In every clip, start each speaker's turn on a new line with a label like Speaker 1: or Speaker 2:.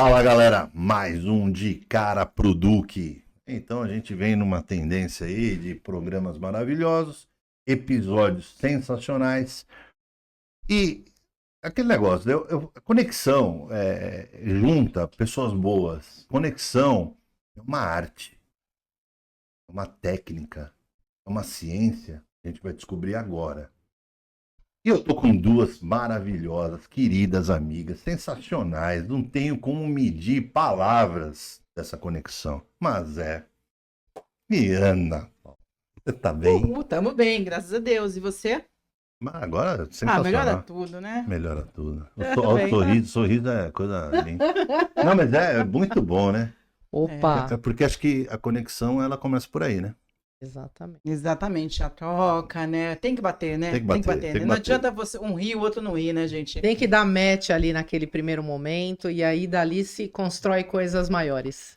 Speaker 1: Fala galera, mais um de cara pro Duque. Então a gente vem numa tendência aí de programas maravilhosos, episódios sensacionais e aquele negócio, conexão junta pessoas boas. Conexão é uma arte, é uma técnica, é uma ciência que a gente vai descobrir agora. E eu tô com duas maravilhosas, queridas amigas, sensacionais. Não tenho como medir palavras dessa conexão. Mas Miana, você tá bem?
Speaker 2: Tamo bem, graças a Deus. E você?
Speaker 1: Mas agora, sensacional.
Speaker 2: Melhora tudo, né?
Speaker 1: Melhora tudo. O sorriso é coisa linda. Não, mas é muito bom, né?
Speaker 3: Opa!
Speaker 1: É porque acho que a conexão, ela começa por aí, né?
Speaker 2: Exatamente, a troca, né? Tem que bater, né?
Speaker 1: Tem que bater,
Speaker 2: né? Não adianta você um rir, o outro não rir, né, gente?
Speaker 3: Tem que dar match ali naquele primeiro momento e aí dali se constrói coisas maiores.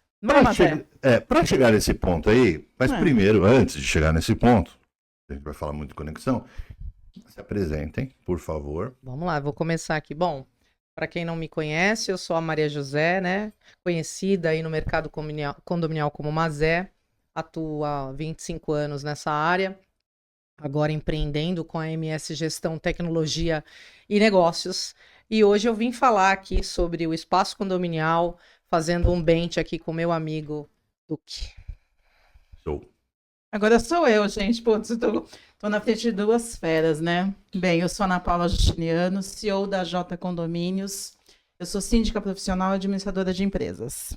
Speaker 1: Para chegar nesse ponto aí, mas primeiro, antes de chegar nesse ponto, a gente vai falar muito de conexão, se apresentem, por favor.
Speaker 3: Vamos lá, vou começar aqui. Bom, para quem não me conhece, eu sou a Maria José, né? Conhecida aí no mercado condominial como Mazé. Atuo há 25 anos nessa área, agora empreendendo com a MS Gestão, Tecnologia e Negócios. E hoje eu vim falar aqui sobre o espaço condominial, fazendo um bench aqui com meu amigo Duque.
Speaker 2: Agora sou eu, gente. Putz, tô na frente de duas feras, né? Bem, eu sou Ana Paula Justiniano, CEO da J Condomínios. Eu sou síndica profissional e administradora de empresas.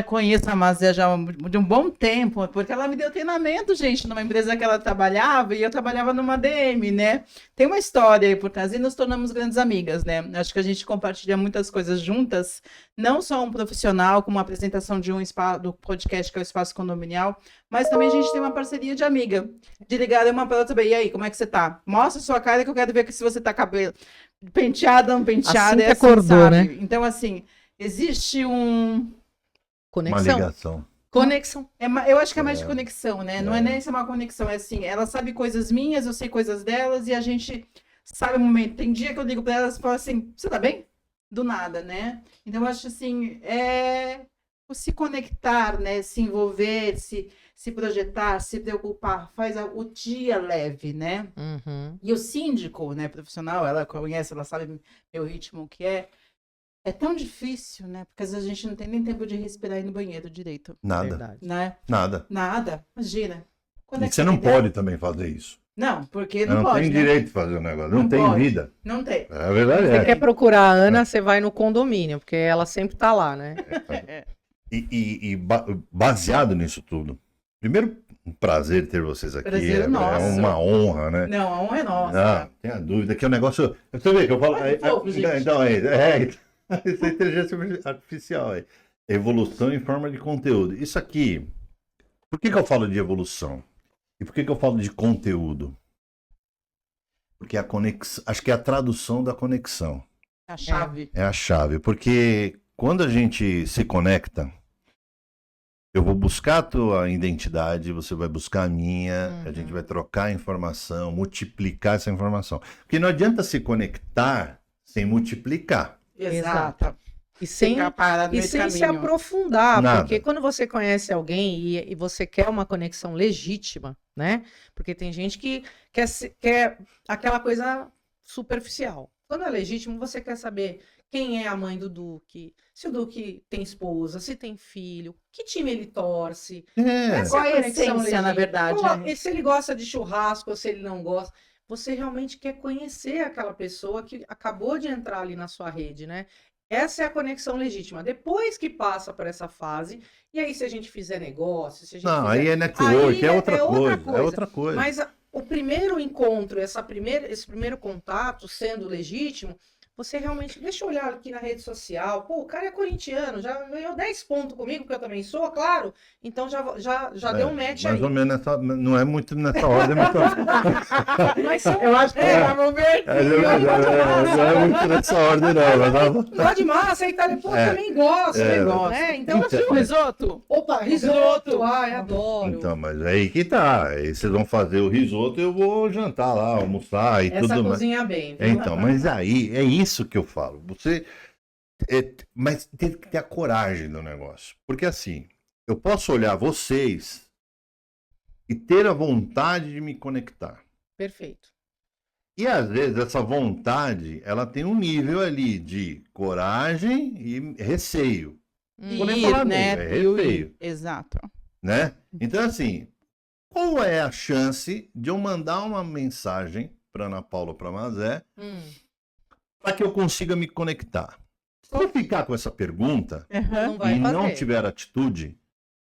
Speaker 2: Conheço a Mazé já de um bom tempo, porque ela me deu treinamento, gente, numa empresa que ela trabalhava e eu trabalhava numa DM, né? Tem uma história aí por trás e nos tornamos grandes amigas, né? Acho que a gente compartilha muitas coisas juntas, não só um profissional, como a apresentação de do podcast que é o Espaço Condominial, mas também a gente tem uma parceria de amiga, de ligar uma para outra, e aí, como é que você tá? Mostra sua cara que eu quero ver se você tá cabelo penteada, não penteada.
Speaker 3: Assim que acordou,
Speaker 2: sabe?
Speaker 3: né?
Speaker 2: Então, assim, existe
Speaker 3: Conexão.
Speaker 1: Uma ligação.
Speaker 3: Conexão.
Speaker 2: Eu acho que é mais de conexão, né? Não é nem uma conexão, é assim, ela sabe coisas minhas, eu sei coisas delas, e a gente sabe o momento. Tem dia que eu ligo pra elas e falo assim, você tá bem? Do nada, né? Então, eu acho assim, o se conectar, né? Se envolver, se projetar, se preocupar, faz o dia leve, né?
Speaker 3: Uhum.
Speaker 2: E o síndico, né, profissional, ela conhece, ela sabe meu ritmo que é. É tão difícil, né? Porque às vezes a gente não tem nem tempo de respirar e ir no banheiro direito.
Speaker 1: Nada.
Speaker 3: Verdade.
Speaker 2: Né?
Speaker 1: Nada.
Speaker 2: Imagina.
Speaker 1: E você não pode também fazer isso.
Speaker 2: Não, porque não
Speaker 1: pode.
Speaker 2: Não
Speaker 1: tem direito de fazer o negócio. Não tem
Speaker 2: pode.
Speaker 1: vida.
Speaker 2: Não tem.
Speaker 1: É verdade.
Speaker 3: Você quer procurar a Ana, você vai no condomínio, porque ela sempre tá lá, né?
Speaker 1: Baseado nisso tudo. Primeiro, um prazer ter vocês aqui.
Speaker 2: Prazer nosso.
Speaker 1: É uma honra, né?
Speaker 2: Não, a honra é nossa.
Speaker 1: Não, tenha dúvida que é um negócio. Você vê que eu falo. Então, isso é inteligência artificial. Evolução em forma de conteúdo. Isso aqui. Por que eu falo de evolução? E por que eu falo de conteúdo? Porque a conexão. Acho que é a tradução da conexão.
Speaker 2: A chave.
Speaker 1: É a chave. Porque quando a gente se conecta, eu vou buscar a tua identidade, você vai buscar a minha, a gente vai trocar informação, multiplicar essa informação. Porque não adianta se conectar sem multiplicar.
Speaker 2: Exato.
Speaker 3: E sem se aprofundar,
Speaker 1: Nada.
Speaker 3: Porque quando você conhece alguém e você quer uma conexão legítima, né? Porque tem gente que quer aquela coisa superficial. Quando é legítimo, você quer saber quem é a mãe do Duque, se o Duque tem esposa, se tem filho, que time ele torce.
Speaker 2: Qual é a essência, na verdade?
Speaker 3: E se ele gosta de churrasco ou se ele não gosta. Você realmente quer conhecer aquela pessoa que acabou de entrar ali na sua rede, né? Essa é a conexão legítima. Depois que passa por essa fase, e aí se a gente fizer negócio, se a gente
Speaker 1: aí é network, é outra coisa. É outra coisa.
Speaker 3: Mas o primeiro encontro, esse primeiro contato sendo legítimo, você realmente... Deixa eu olhar aqui na rede social. Pô, o cara é corintiano, já ganhou 10 pontos comigo, que eu também sou, claro. Então já deu um match aí.
Speaker 1: Mais ou menos não é muito nessa ordem,
Speaker 3: mas
Speaker 2: eu acho que vamos ver.
Speaker 1: Não é muito nessa ordem, não.
Speaker 3: Gosta de massa, aí tá depois também gosto. Né? Então,
Speaker 2: o risoto?
Speaker 3: Opa, risoto. Ai, adoro.
Speaker 1: Então, mas aí que tá. Aí vocês vão fazer o risoto, eu vou jantar lá, almoçar e tudo mais.
Speaker 3: Essa cozinha bem. Viu?
Speaker 1: Então, mas aí é isso que eu falo. Você Mas tem que ter a coragem do negócio. Porque assim, eu posso olhar vocês e ter a vontade de me conectar.
Speaker 3: Perfeito.
Speaker 1: E às vezes essa vontade, ela tem um nível ali de coragem e receio. Vou nem falar
Speaker 2: Ir, né?
Speaker 1: meio, é
Speaker 2: E o
Speaker 1: receio,
Speaker 2: ir. Exato.
Speaker 1: né? Então assim, qual é a chance de eu mandar uma mensagem para Ana Paula Pramazé para que eu consiga me conectar? Se eu ficar com essa pergunta
Speaker 3: Não vai
Speaker 1: e não
Speaker 3: fazer.
Speaker 1: tiver atitude,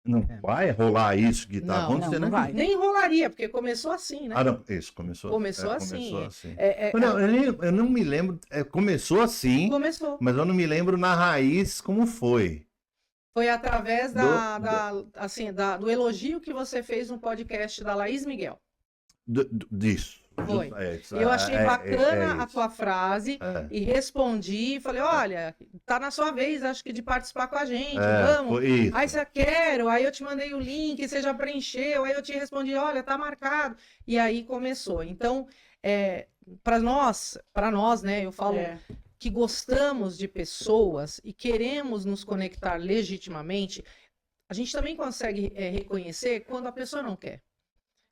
Speaker 1: não vai rolar isso que está
Speaker 3: Não,
Speaker 1: acontecendo
Speaker 2: não
Speaker 1: aqui.
Speaker 2: vai.
Speaker 3: Nem enrolaria, porque começou assim, né?
Speaker 1: Ah, não, isso, começou.
Speaker 3: Começou
Speaker 1: Começou
Speaker 3: assim.
Speaker 1: assim.
Speaker 3: É,
Speaker 1: Mas não, eu não me lembro. Começou assim,
Speaker 3: começou.
Speaker 1: mas eu não me lembro na raiz como foi.
Speaker 3: Foi através
Speaker 1: assim,
Speaker 3: do elogio que você fez no podcast da Laís Miguel.
Speaker 1: Disso.
Speaker 3: Foi.
Speaker 1: Isso,
Speaker 3: Eu achei bacana a
Speaker 1: isso.
Speaker 3: tua frase e respondi, falei, olha, tá na sua vez, acho que de participar com a gente, vamos.
Speaker 1: Foi isso.
Speaker 3: Aí você quero, aí eu te mandei o link, você já preencheu, aí eu te respondi, olha, tá marcado. E aí começou. Então, para nós, né, eu falo que gostamos de pessoas e queremos nos conectar legitimamente, a gente também consegue reconhecer quando a pessoa não quer.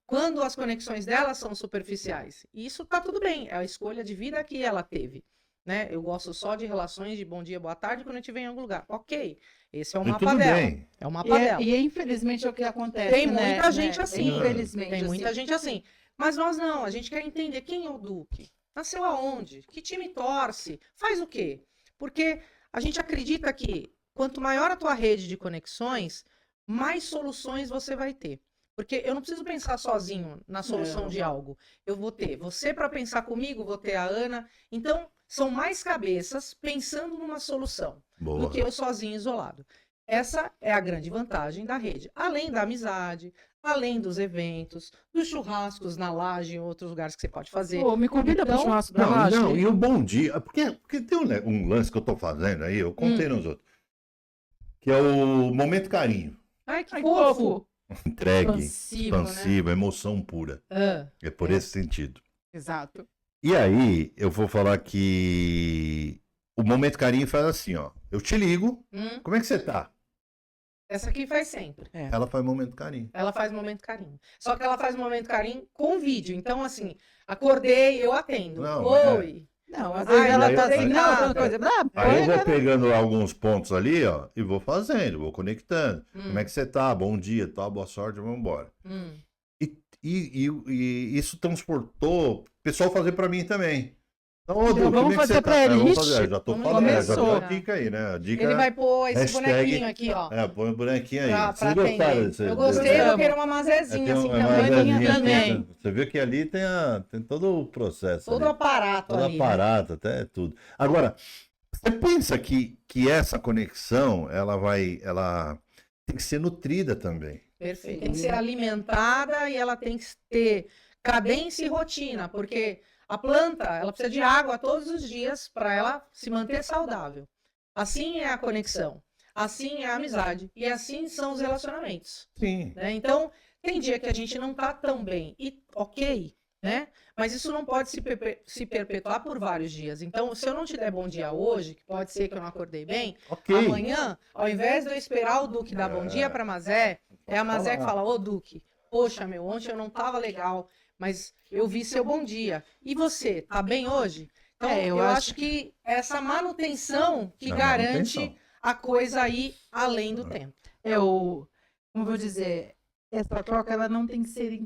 Speaker 3: Quando as conexões dela são superficiais. E isso tá tudo bem, é a escolha de vida que ela teve. Né? Eu gosto só de relações de bom dia, boa tarde quando eu estiver em algum lugar. Ok, esse é o mapa dela.
Speaker 1: Bem.
Speaker 3: É o mapa dela.
Speaker 2: E infelizmente é o que acontece.
Speaker 3: Tem muita gente assim.
Speaker 2: Infelizmente.
Speaker 3: Tem muita gente assim. Mas nós não, a gente quer entender quem é o Duque. Nasceu aonde? Que time torce? Faz o quê? Porque a gente acredita que quanto maior a tua rede de conexões, mais soluções você vai ter. Porque eu não preciso pensar sozinho na solução de algo. Eu vou ter você para pensar comigo, vou ter a Ana. Então, são mais cabeças pensando numa solução do que eu sozinho isolado. Essa é a grande vantagem da rede. Além da amizade, além dos eventos, dos churrascos na laje, em outros lugares que você pode fazer.
Speaker 2: Pô, me convida para o churrasco da
Speaker 1: Não,
Speaker 2: laje.
Speaker 1: não, e o bom dia. Porque tem um lance que eu tô fazendo aí, eu contei nos outros. Que é o momento carinho.
Speaker 3: Ai, que fofo!
Speaker 1: Entregue,
Speaker 2: Expansivo,
Speaker 1: né? Emoção pura. É por esse sentido.
Speaker 2: Exato.
Speaker 1: E aí, eu vou falar que o momento carinho faz assim, ó. Eu te ligo, como é que você tá?
Speaker 3: Essa aqui faz sempre.
Speaker 1: Ela faz momento carinho.
Speaker 3: Ela faz momento carinho. Só que ela faz momento carinho com vídeo. Então, assim, acordei, eu atendo.
Speaker 1: Não,
Speaker 3: oi.
Speaker 2: Não, às vezes ela tá assim, não, outra coisa.
Speaker 1: Aí eu vou pegando alguns pontos ali, ó, e vou fazendo, vou conectando. Como é que você tá? Bom dia, tá? Boa sorte, vamos embora. E isso transportou o pessoal fazer pra mim também. Então,
Speaker 2: Então, vamos fazer pra ele.
Speaker 1: Vamos fazer, já tô falando, já deu a
Speaker 3: Começou.
Speaker 1: dica aí, né? A dica
Speaker 3: Ele vai pôr esse
Speaker 1: hashtag-
Speaker 3: bonequinho aqui, ó.
Speaker 1: põe o bonequinho aí.
Speaker 3: Pra
Speaker 1: Vocês gostaram
Speaker 3: atender.
Speaker 1: desse-
Speaker 3: Eu gostei,
Speaker 1: desse-
Speaker 3: eu quero uma mazezinha assim
Speaker 1: uma
Speaker 3: também.
Speaker 1: mazazinha
Speaker 2: também.
Speaker 1: assim, Você viu que ali tem todo o processo.
Speaker 3: Todo o
Speaker 1: ali.
Speaker 3: aparato
Speaker 1: Todo
Speaker 3: ali. Né?
Speaker 1: aparato, até tudo. Agora, você pensa que essa conexão, ela tem que ser nutrida também.
Speaker 3: Perfeito. Tem que ser alimentada e ela tem que ter cadência e rotina, porque a planta, ela precisa de água todos os dias para ela se manter saudável. Assim é a conexão, assim é a amizade e assim são os relacionamentos.
Speaker 1: Sim.
Speaker 3: Né? Então, tem dia que a gente não tá tão bem e ok, né? Mas isso não pode se perpetuar por vários dias. Então, se eu não te der bom dia hoje, que pode ser que eu não acordei bem,
Speaker 1: Ok.
Speaker 3: amanhã, ao invés de eu esperar o Duque dar bom dia para Mazé, é a Mazé que fala, ô Duque, poxa, meu, ontem eu não tava legal, mas eu vi seu bom dia. E você, tá bem hoje? Então, eu acho que essa manutenção que garante a coisa aí além do tempo.
Speaker 2: Como vou dizer, essa troca ela não tem que ser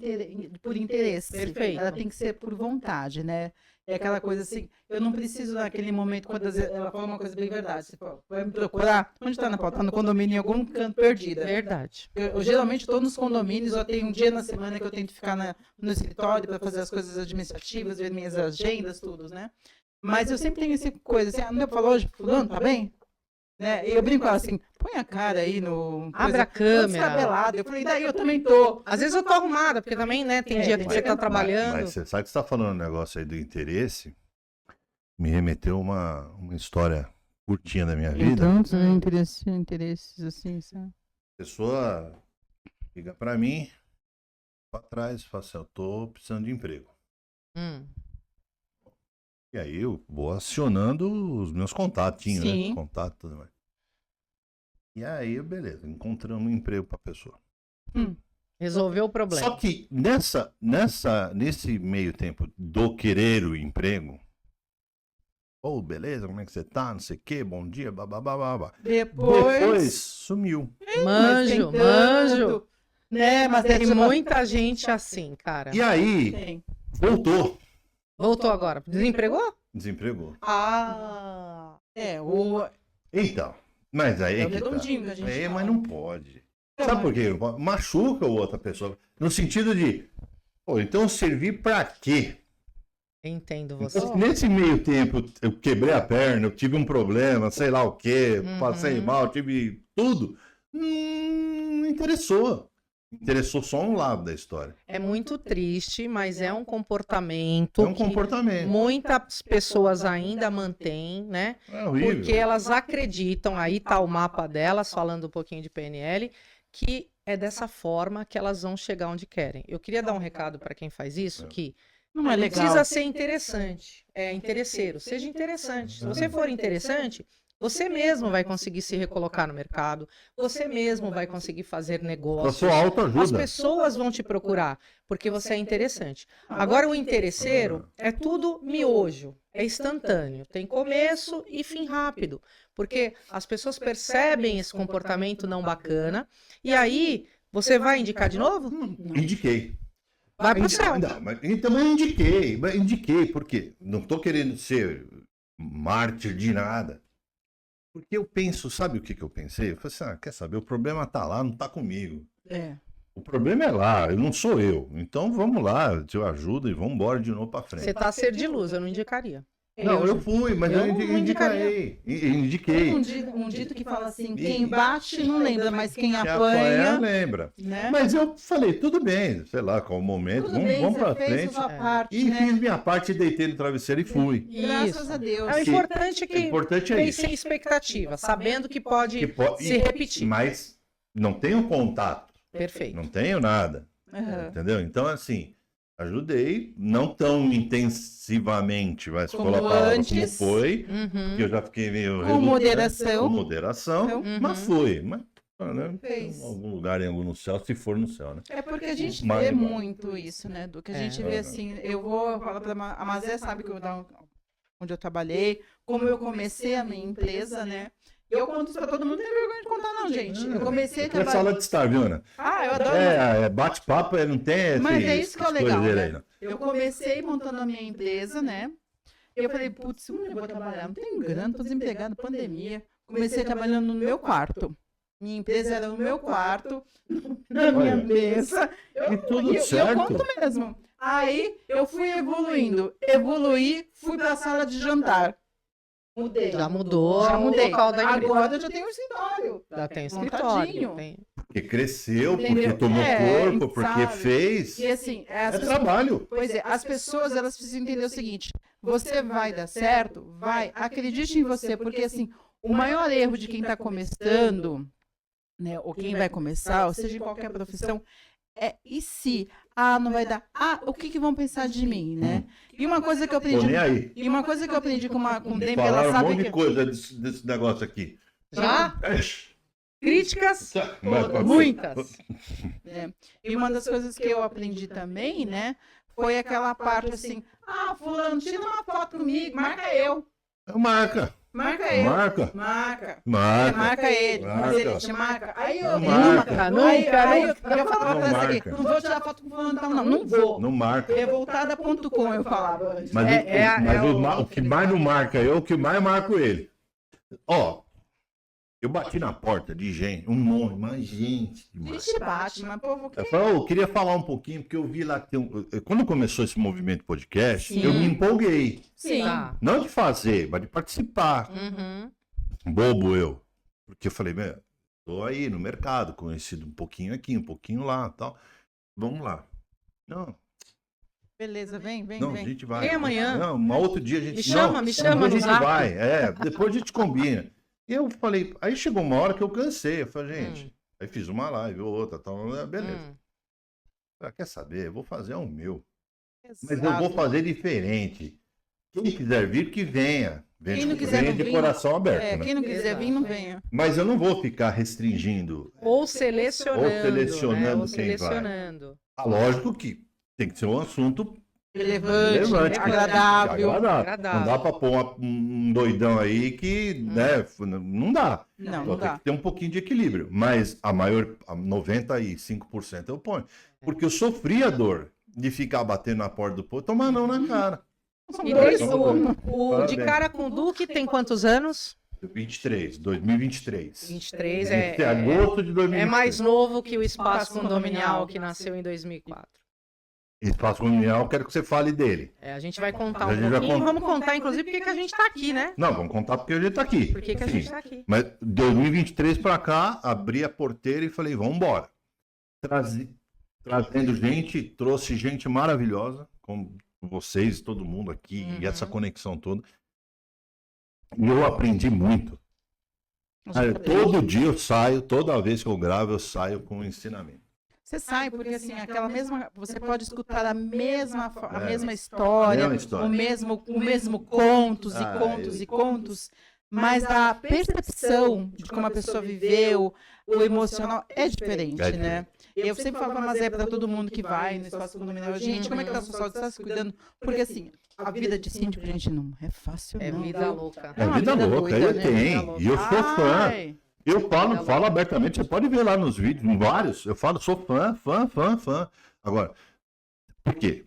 Speaker 2: por interesse.
Speaker 3: Perfeito.
Speaker 2: Ela tem que ser por vontade, né? É aquela coisa assim, eu não preciso naquele momento, quando ela fala uma coisa bem verdade. Você fala, vai me procurar? Onde está na pauta? Tá no condomínio, em algum canto perdida.
Speaker 3: Verdade.
Speaker 2: Eu geralmente estou nos condomínios, eu tenho um dia na semana que eu tento ficar no escritório para fazer as coisas administrativas, ver minhas agendas, tudo, né? Mas eu sempre tenho essa coisa assim, não deu pra hoje, fulano, tá bem? Né? E eu brinco assim, põe a cara aí no...
Speaker 3: Abre a câmera.
Speaker 2: Descabelado. Eu falei, daí eu também tô.
Speaker 3: Às vezes eu tô arrumada, porque também, né, tem dia que você tá trabalhando.
Speaker 1: Mas você sabe que você tá falando um negócio aí do interesse, me remeteu uma história curtinha da minha vida.
Speaker 2: Então, interesses assim, sabe?
Speaker 1: A pessoa liga pra mim, pra trás, fala assim, eu tô precisando de emprego. E aí eu vou acionando os meus contatinhos, né?
Speaker 2: Sim.
Speaker 1: Contato e tudo mais. E aí, beleza, encontramos um emprego pra pessoa.
Speaker 3: Resolveu o problema.
Speaker 1: Só que nesse meio tempo do querer o emprego, beleza, como é que você tá? Não sei o quê, bom dia, babá. Depois sumiu.
Speaker 3: Manjo.
Speaker 2: Né, mas
Speaker 3: Tem muita gente assim, cara.
Speaker 1: E aí,
Speaker 2: Tem.
Speaker 1: voltou.
Speaker 3: Voltou agora. Desempregou?
Speaker 1: Desempregou.
Speaker 2: Então,
Speaker 1: Mas aí
Speaker 2: é o
Speaker 1: que tá.
Speaker 2: redondinho que a gente fala.
Speaker 1: Mas não pode.
Speaker 2: Não,
Speaker 1: Sabe
Speaker 2: mas-
Speaker 1: por quê? Machuca a outra pessoa. No sentido de, então servir pra quê?
Speaker 3: Entendo você.
Speaker 1: Então, nesse meio tempo, eu quebrei a perna, eu tive um problema, sei lá o quê, passei mal, tive tudo. Não interessou. Interessou só um lado da história.
Speaker 3: É muito triste, mas é um comportamento
Speaker 1: É um
Speaker 3: que
Speaker 1: comportamento.
Speaker 3: muitas pessoas ainda mantêm, né?
Speaker 1: É horrível.
Speaker 3: Porque elas acreditam, aí tá o mapa delas, falando um pouquinho de PNL, que é dessa forma que elas vão chegar onde querem. Eu queria dar um recado para quem faz isso, que
Speaker 2: Não é
Speaker 3: não
Speaker 2: legal.
Speaker 3: precisa ser interessante, é interesseiro. Seja interessante. Se você for interessante, você mesmo vai conseguir se recolocar no mercado, você mesmo vai conseguir fazer
Speaker 1: A
Speaker 3: negócios.
Speaker 1: sua
Speaker 3: As
Speaker 1: autoajuda.
Speaker 3: pessoas vão te procurar, porque você é interessante. Agora, o interesseiro é tudo miojo, é instantâneo. Tem começo e fim rápido. Porque as pessoas percebem esse comportamento não bacana, e aí, você vai indicar de novo?
Speaker 1: Indiquei.
Speaker 3: Vai pro céu.
Speaker 1: Não, mas, então eu indiquei, porque não tô querendo ser mártir de nada. Porque eu penso, sabe o que eu pensei? Eu falei assim, quer saber, o problema tá lá, não tá comigo. O problema é lá, não sou eu. Então vamos lá, eu te ajudo e vamos embora de novo pra frente.
Speaker 3: Você tá a ser de luz, eu não indicaria.
Speaker 1: Não, eu fui, mas
Speaker 3: eu
Speaker 1: eu
Speaker 3: não
Speaker 1: indiquei. Indiquei.
Speaker 2: Tem um dito que fala assim, quem bate não lembra, mas quem
Speaker 1: Que
Speaker 2: apanha,
Speaker 1: lembra.
Speaker 2: né?
Speaker 1: Mas eu falei, tudo bem, sei lá qual o momento,
Speaker 2: Tudo bem,
Speaker 1: vamos pra
Speaker 2: você fez a
Speaker 1: frente.
Speaker 2: sua parte,
Speaker 1: E
Speaker 2: né?
Speaker 1: fiz minha parte, deitei no travesseiro e fui.
Speaker 2: Graças a Deus.
Speaker 3: É o importante
Speaker 1: O
Speaker 3: que
Speaker 1: importante é
Speaker 3: fez
Speaker 1: isso.
Speaker 3: sem expectativa, sabendo que pode
Speaker 1: Que pode-
Speaker 3: se repetir.
Speaker 1: Mas não tenho contato,
Speaker 3: Perfeito.
Speaker 1: não tenho nada.
Speaker 2: Aham.
Speaker 1: Entendeu? Então, assim, ajudei, não tão intensivamente, mas
Speaker 2: Como
Speaker 1: pela palavra como
Speaker 2: antes.
Speaker 1: foi,
Speaker 3: Uhum.
Speaker 1: que eu já fiquei meio
Speaker 2: Com
Speaker 1: relutante,
Speaker 2: moderação.
Speaker 1: com moderação,
Speaker 2: Então,
Speaker 1: mas fui. Mas, né,
Speaker 2: Fez.
Speaker 1: em algum lugar em algum no céu, se for no céu, né?
Speaker 2: É porque a gente
Speaker 1: Mas-
Speaker 2: vê muito isso, né? Do que a gente vê
Speaker 1: É.
Speaker 2: assim, eu vou falar para a Mazé sabe que onde eu trabalhei, como eu comecei a minha empresa, né? E eu conto isso para todo mundo, não tem vergonha de contar não, gente. Eu comecei a
Speaker 1: É
Speaker 2: trabalhar.
Speaker 1: sala de estar, viu, Ana?
Speaker 2: Eu adoro.
Speaker 1: Bate-papo, não tem
Speaker 2: Mas é isso que é o legal,
Speaker 1: coisas
Speaker 2: né?
Speaker 1: aí, não.
Speaker 2: Eu comecei montando a minha empresa, né? E eu falei, putz, onde eu vou trabalhar? Não tenho grana, tô desempregado, pandemia. Comecei trabalhando no meu quarto. Minha empresa era no meu quarto, na minha
Speaker 1: Olha.
Speaker 2: mesa.
Speaker 1: E tudo
Speaker 2: eu
Speaker 1: certo.
Speaker 2: conto mesmo. Aí eu fui evoluindo. Evoluí, fui para a sala de jantar. Mudei.
Speaker 3: Já mudou
Speaker 2: Já
Speaker 3: o
Speaker 2: mudei.
Speaker 3: local da empresa.
Speaker 2: Agora eu já tenho um escritório.
Speaker 3: Já tem
Speaker 2: Montadinho.
Speaker 3: escritório. Tem...
Speaker 1: Porque cresceu,
Speaker 2: Entendeu?
Speaker 1: porque tomou corpo, porque
Speaker 2: sabe?
Speaker 1: fez.
Speaker 2: E assim,
Speaker 1: É trabalho.
Speaker 2: pois é, as pessoas elas precisam entender o seguinte: você vai dar certo, vai, acredite em você, porque assim, o maior erro de quem está começando, né, ou quem vai começar, ou seja, em qualquer profissão, é e se? Não vai dar. O que vão pensar de mim, né? E uma coisa que eu
Speaker 1: Tô
Speaker 2: aprendi,
Speaker 1: nem aí.
Speaker 2: e uma coisa que eu aprendi com o Demi, ela
Speaker 1: Falaram um
Speaker 2: sabe
Speaker 1: monte de
Speaker 2: que
Speaker 1: coisa desse negócio aqui.
Speaker 3: Já? Críticas? Muitas.
Speaker 2: E uma das coisas que eu aprendi também, né, foi aquela parte assim, fulano, tira uma foto comigo, marca eu.
Speaker 1: Marca.
Speaker 2: Marca eu.
Speaker 1: Marca.
Speaker 2: Marca.
Speaker 1: Marca.
Speaker 2: Marca ele.
Speaker 1: Marca.
Speaker 2: Mas ele te marca. Aí eu.
Speaker 1: Não marca.
Speaker 2: Aí eu falava
Speaker 1: Não
Speaker 2: pra ela assim,
Speaker 1: marca.
Speaker 2: não vou tirar foto com fulano, tal, não vou.
Speaker 1: Não marca.
Speaker 2: Revoltada.com eu falava antes.
Speaker 1: Mas, o que mais não marca eu, o que mais marco ele. Ó, eu bati na porta de gente, mais gente demais.
Speaker 2: Gente bate, mas povo que...
Speaker 1: Eu falei, eu queria falar um pouquinho, porque eu vi lá que quando começou esse movimento podcast,
Speaker 2: Sim.
Speaker 1: eu me empolguei.
Speaker 2: Sim.
Speaker 3: Tá.
Speaker 1: Não de fazer, mas de participar.
Speaker 3: Uhum.
Speaker 1: Bobo eu. Porque eu falei, tô aí no mercado, conhecido um pouquinho aqui, um pouquinho lá tal. Vamos lá. Não,
Speaker 2: Beleza, vem.
Speaker 1: a gente vai.
Speaker 3: Vem amanhã.
Speaker 1: Não, um outro dia a gente...
Speaker 3: Me chama
Speaker 1: depois
Speaker 3: no
Speaker 1: a gente
Speaker 3: zap.
Speaker 1: vai. Depois a gente combina. E eu falei, aí chegou uma hora que eu cansei. Eu falei, gente, aí fiz uma live, outra, tal, beleza. Quer saber? Eu vou fazer o meu. Mas eu vou fazer diferente. Quem quiser vir, que venha.
Speaker 2: Quem não quiser
Speaker 1: venha
Speaker 2: não
Speaker 1: de
Speaker 2: vir,
Speaker 1: coração aberto, né?
Speaker 2: Quem não quiser vir, não venha.
Speaker 1: Mas eu não vou ficar restringindo.
Speaker 3: Ou selecionando.
Speaker 1: Ou selecionando
Speaker 3: né? Ou
Speaker 1: quem
Speaker 3: selecionando.
Speaker 1: Lógico que tem que ser um assunto
Speaker 2: Relevante, agradável.
Speaker 1: Não dá para pôr um doidão aí que, né, não dá.
Speaker 2: Não,
Speaker 1: Então,
Speaker 2: não
Speaker 1: tem
Speaker 2: dá.
Speaker 1: que ter um pouquinho de equilíbrio. Mas a 95% eu ponho. Porque eu sofri a dor de ficar batendo na porta do povo, tomar não na cara.
Speaker 3: E
Speaker 2: Dois,
Speaker 3: desde o de cara com o Duque tem quantos anos?
Speaker 1: 2023.
Speaker 3: 23
Speaker 1: agosto de 2023.
Speaker 3: é mais novo que o Espaço Condominial, que nasceu em 2004.
Speaker 1: Espaço Condominial, quero que você fale dele.
Speaker 3: A gente vai contar
Speaker 1: A
Speaker 3: um
Speaker 1: gente vai
Speaker 3: pouquinho.
Speaker 1: contar.
Speaker 3: Vamos contar, inclusive, porque que a gente tá aqui, né?
Speaker 1: Não, vamos contar porque a gente tá aqui.
Speaker 3: Por que a
Speaker 1: Sim.
Speaker 3: gente tá aqui?
Speaker 1: Mas 2023 para cá, abri a porteira e falei, vamos embora. Trazendo gente, trouxe gente maravilhosa, como vocês, todo mundo aqui, e essa conexão toda. E eu aprendi muito. Todo dia eu saio, toda vez que eu gravo, eu saio com um ensinamento.
Speaker 2: Você sai, porque assim, aquela mesma. Você pode escutar a mesma história,
Speaker 1: Mesma história.
Speaker 2: o mesmo contos e contos e contos, mas a percepção de como a pessoa viveu, o emocional é diferente, né? Eu sempre falo para todo mundo que vai no espaço condominial, gente, como é que tá a sua saúde? Você tá se cuidando? Porque assim, a vida de síndico, gente, não é fácil,
Speaker 3: É
Speaker 2: não.
Speaker 3: vida louca.
Speaker 1: É
Speaker 2: uma
Speaker 1: vida
Speaker 2: vida
Speaker 1: louca,
Speaker 2: doida,
Speaker 1: eu
Speaker 2: né?
Speaker 1: tenho. E eu sou fã.
Speaker 2: Ai,
Speaker 1: Eu falo abertamente, você pode ver lá nos vídeos, em vários, eu falo, sou fã. Agora, por quê?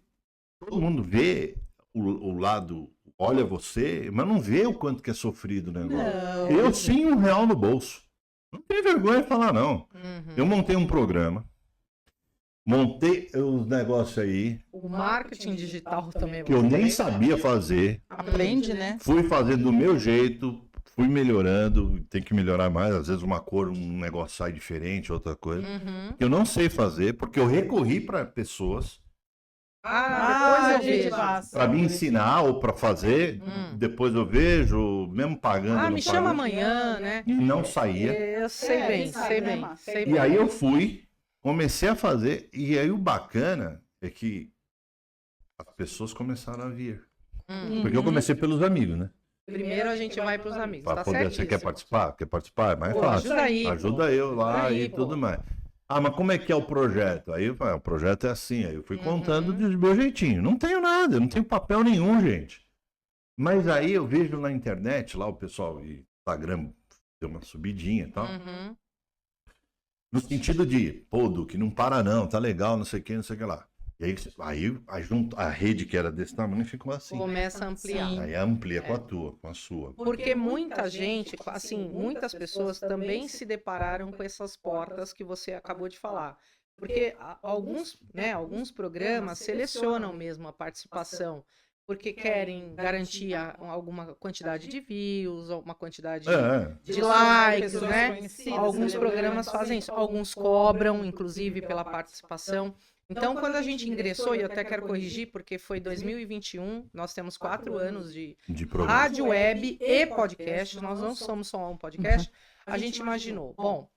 Speaker 1: Todo mundo vê o lado, olha você, mas não vê o quanto que é sofrido o negócio.
Speaker 2: não.
Speaker 1: Eu sim R$1 no bolso. Não tem vergonha de falar, não.
Speaker 3: Uhum.
Speaker 1: Eu montei um programa, montei os negócios aí,
Speaker 3: O marketing digital também.
Speaker 1: que eu nem sabia fazer,
Speaker 2: Aprende, né?
Speaker 1: fui fazendo do meu jeito, fui melhorando, tem que melhorar mais, às vezes uma cor, um negócio sai diferente, outra coisa.
Speaker 3: Uhum.
Speaker 1: Eu não sei fazer, porque eu recorri para pessoas
Speaker 3: Depois eu
Speaker 2: gente,
Speaker 3: vejo.
Speaker 2: passa.
Speaker 1: para me ensinar ou para fazer, depois eu vejo, mesmo pagando. não
Speaker 3: Me chama
Speaker 1: pagando,
Speaker 3: amanhã, né?
Speaker 1: E não saía.
Speaker 3: Eu sei bem,
Speaker 2: quem sabe,
Speaker 3: sei
Speaker 2: né,
Speaker 3: bem,
Speaker 2: Márcia?
Speaker 3: sei
Speaker 1: E
Speaker 3: bem.
Speaker 1: aí eu fui, comecei a fazer, e aí o bacana é que as pessoas começaram a vir. Porque eu comecei pelos amigos, né?
Speaker 3: Primeiro a gente vai para os amigos,
Speaker 1: Pra
Speaker 3: tá
Speaker 1: poder, você quer
Speaker 3: certíssimo.
Speaker 1: participar? Quer participar? É mais
Speaker 3: Pô,
Speaker 1: fácil.
Speaker 3: ajuda aí,
Speaker 1: Ajuda eu lá
Speaker 3: Aí,
Speaker 1: e
Speaker 3: pô.
Speaker 1: tudo mais. Ah, mas como é que é o projeto? Aí eu falei, o projeto é assim. Aí eu fui contando do meu jeitinho. Não tenho nada, eu não tenho papel nenhum, gente. Mas aí eu vejo na internet, lá o pessoal, Instagram deu uma subidinha e tal.
Speaker 3: Uhum.
Speaker 1: No sentido de, pô, Duque, não para não, tá legal, não sei o que, não sei o que lá. E aí a rede que era desse tamanho ficou assim.
Speaker 3: Começa a ampliar.
Speaker 2: Sim.
Speaker 1: Aí amplia com a tua, com a sua.
Speaker 3: Porque muita gente, assim, muitas pessoas também se depararam com essas portas que você acabou de falar. Porque alguns programas selecionam mesmo a participação, porque querem garantir alguma quantidade de views, alguma quantidade de likes,
Speaker 2: pessoas
Speaker 3: né?
Speaker 2: conhecidas,
Speaker 3: Alguns
Speaker 2: celebridades.
Speaker 3: programas fazem isso, alguns cobram, inclusive, pela participação. Então, quando a gente ingressou, e eu até quero corrigir, porque foi 2021, nós temos 4 anos de
Speaker 1: programa.
Speaker 3: rádio, web e podcast, nós não somos só um podcast, a gente imaginou, bom,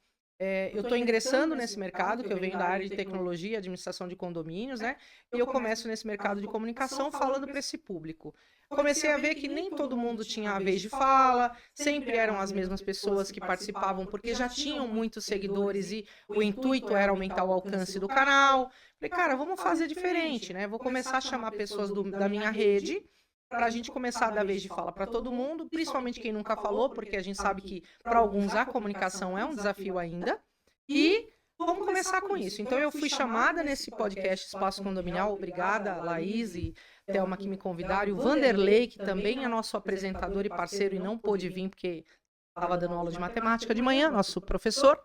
Speaker 3: eu estou ingressando nesse mercado, que eu venho da área de tecnologia, administração de condomínios, né? E eu começo nesse mercado de comunicação falando para esse público. Comecei a ver que nem todo mundo tinha a vez de fala, sempre eram as mesmas pessoas que participavam, porque já tinham muitos seguidores e o intuito era aumentar o alcance do canal. Falei, cara, vamos fazer diferente, né? Vou começar a chamar pessoas da minha rede, para a gente começar a dar vez de fala para todo mundo, principalmente quem nunca falou, porque a gente sabe que para alguns a comunicação é um desafio ainda. E vamos começar com isso. Então eu fui chamada nesse podcast Espaço Condominial, obrigada, Laís e Thelma que me convidaram, e o Vanderlei, que também é nosso apresentador e parceiro e não pôde vir porque estava dando aula de matemática de manhã, nosso professor.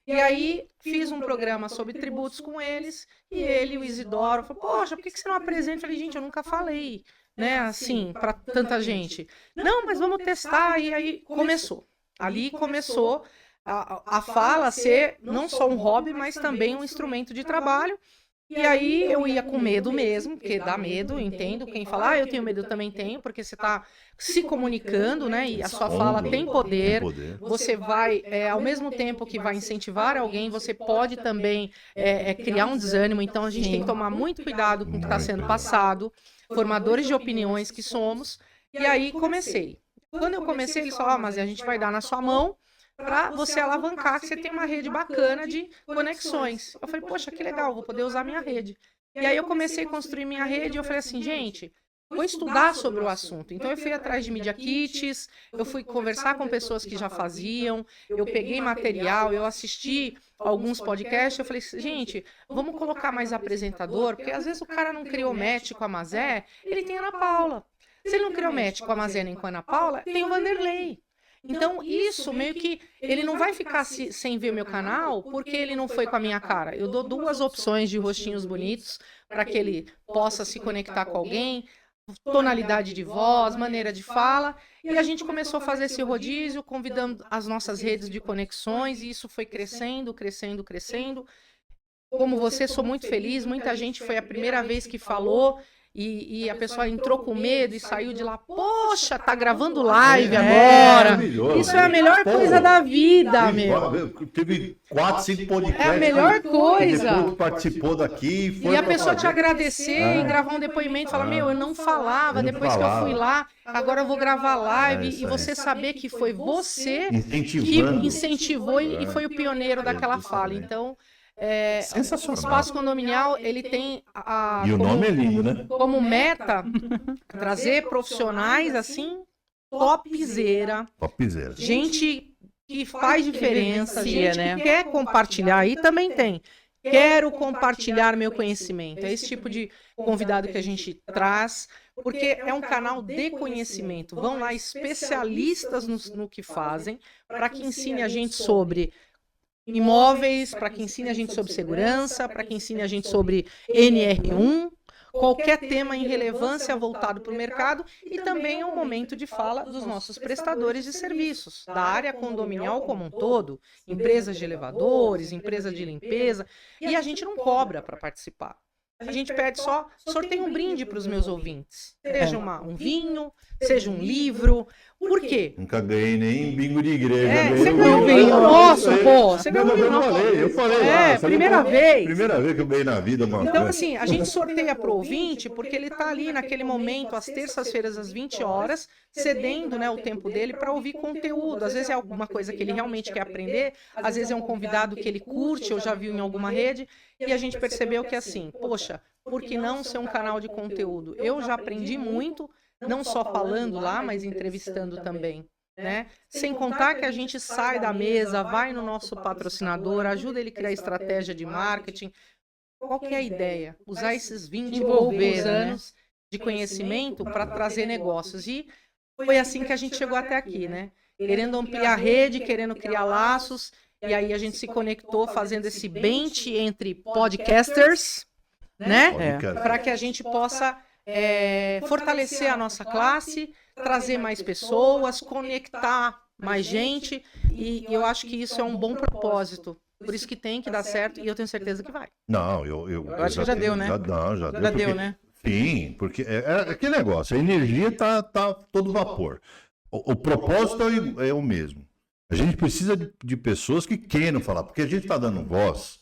Speaker 3: E aí fiz um programa sobre tributos com eles, e ele, o Isidoro, falou, poxa, por que você não apresenta? Eu falei, gente, eu nunca falei, né, assim, para tanta gente. Não, mas vamos testar, e aí começou. Ali começou a fala ser não só um hobby, mas também um instrumento de trabalho. E aí eu ia com medo mesmo, porque dá medo, entendo. Quem fala, eu tenho medo, eu também tenho, porque você está se comunicando, né? E a sua fala tem poder. Você vai, ao mesmo tempo que vai incentivar alguém, você pode também criar um desânimo. Então a gente tem que tomar muito cuidado com o que está sendo passado. Formadores de opiniões que somos. E aí comecei. Quando eu comecei, eles falaram, mas a gente vai dar na sua mão para você alavancar, que você tem uma rede bacana de conexões. Eu falei, poxa, que legal, vou poder usar minha rede. E aí eu comecei a construir minha rede e eu falei assim, gente, vou estudar sobre o assunto. Então eu fui atrás de Media Kits, eu fui conversar com pessoas que já faziam, eu peguei material, eu assisti alguns podcasts, eu falei, gente, vamos colocar mais apresentador, porque às vezes o cara não criou match com a Mazé, ele tem a Ana Paula. Se ele não criou match com a Mazé nem com a Ana Paula, tem o Vanderlei. Então, isso meio que ele não vai ficar sem ver meu canal porque ele não foi com a minha cara. Eu dou 2 opções de rostinhos bonitos para que ele possa se conectar com alguém, tonalidade de voz, maneira de fala. E a gente começou a fazer esse rodízio, convidando as nossas redes de conexões, e isso foi crescendo, crescendo, crescendo. Como você, sou muito feliz. Muita gente foi a primeira vez que falou. E a pessoa entrou com medo e saiu de lá, poxa, tá gravando live agora. Isso é a melhor coisa da vida, meu.
Speaker 1: Teve 4, 5 podcasts.
Speaker 3: É a melhor coisa.
Speaker 1: Depois participou daqui.
Speaker 3: E a pessoa te agradecer e gravar um depoimento e falar, meu, eu não falava, depois que eu fui lá, agora eu vou gravar live. E você saber que foi você que incentivou e foi o pioneiro daquela fala. Então...
Speaker 1: sensacional.
Speaker 3: O espaço condominial, ele tem
Speaker 1: e o nome é lindo, né?
Speaker 3: Como meta trazer profissionais assim topzera, gente que faz diferença, gente que quer compartilhar, e também tem. Quero compartilhar meu conhecimento. É esse tipo de convidado que a gente traz, porque é um canal de conhecimento. Vão lá especialistas no que fazem, para que ensine a gente sobre imóveis, para que ensine a gente sobre segurança, para que ensine a gente sobre NR1, qualquer tema em relevância voltado para o mercado, e também é um momento de fala dos nossos prestadores de serviços, da área condominial como um todo, empresas de elevadores, empresas de limpeza, e a gente não cobra para participar. A gente pede só, sorteio um brinde para os meus ouvintes. Seja um vinho, seja um livro. Por quê?
Speaker 1: Nunca ganhei nem bingo de igreja.
Speaker 3: Você ganhou um vinho nosso, pô. Você ganhou um vinho nosso.
Speaker 1: Eu falei lá.
Speaker 3: Primeira vez.
Speaker 1: Primeira vez que eu ganhei na vida.
Speaker 3: Então, assim, a gente sorteia para o ouvinte porque ele está ali naquele momento, às terças-feiras, às 20 horas, cedendo, né, o tempo dele para ouvir conteúdo. Às vezes é alguma coisa que ele realmente quer aprender, às vezes é um convidado que ele curte ou já viu em alguma rede, e a gente percebeu que, assim, poxa, por que não ser um canal de conteúdo? Eu já aprendi muito, não só falando lá, mas entrevistando também, né? Sem contar que a gente sai da mesa, vai no nosso patrocinador, ajuda ele a criar estratégia de marketing. Qual que é a ideia? Usar esses 20 e poucos anos de conhecimento para trazer negócios. E foi assim que a gente chegou até aqui, né? Querendo ampliar a rede, querendo criar laços, e aí a gente se conectou fazendo esse bench entre podcasters, né? Para que a gente possa fortalecer a nossa classe, trazer mais pessoas, conectar mais gente, e eu acho que isso é um bom propósito. Por isso que tem que dar certo, e eu tenho certeza que vai.
Speaker 1: Não, eu
Speaker 2: acho que já deu, né?
Speaker 1: Já
Speaker 2: deu, né?
Speaker 1: Sim, porque é aquele negócio, a energia tá todo vapor. O propósito é o mesmo. A gente precisa de pessoas que queiram falar, porque a gente está dando voz.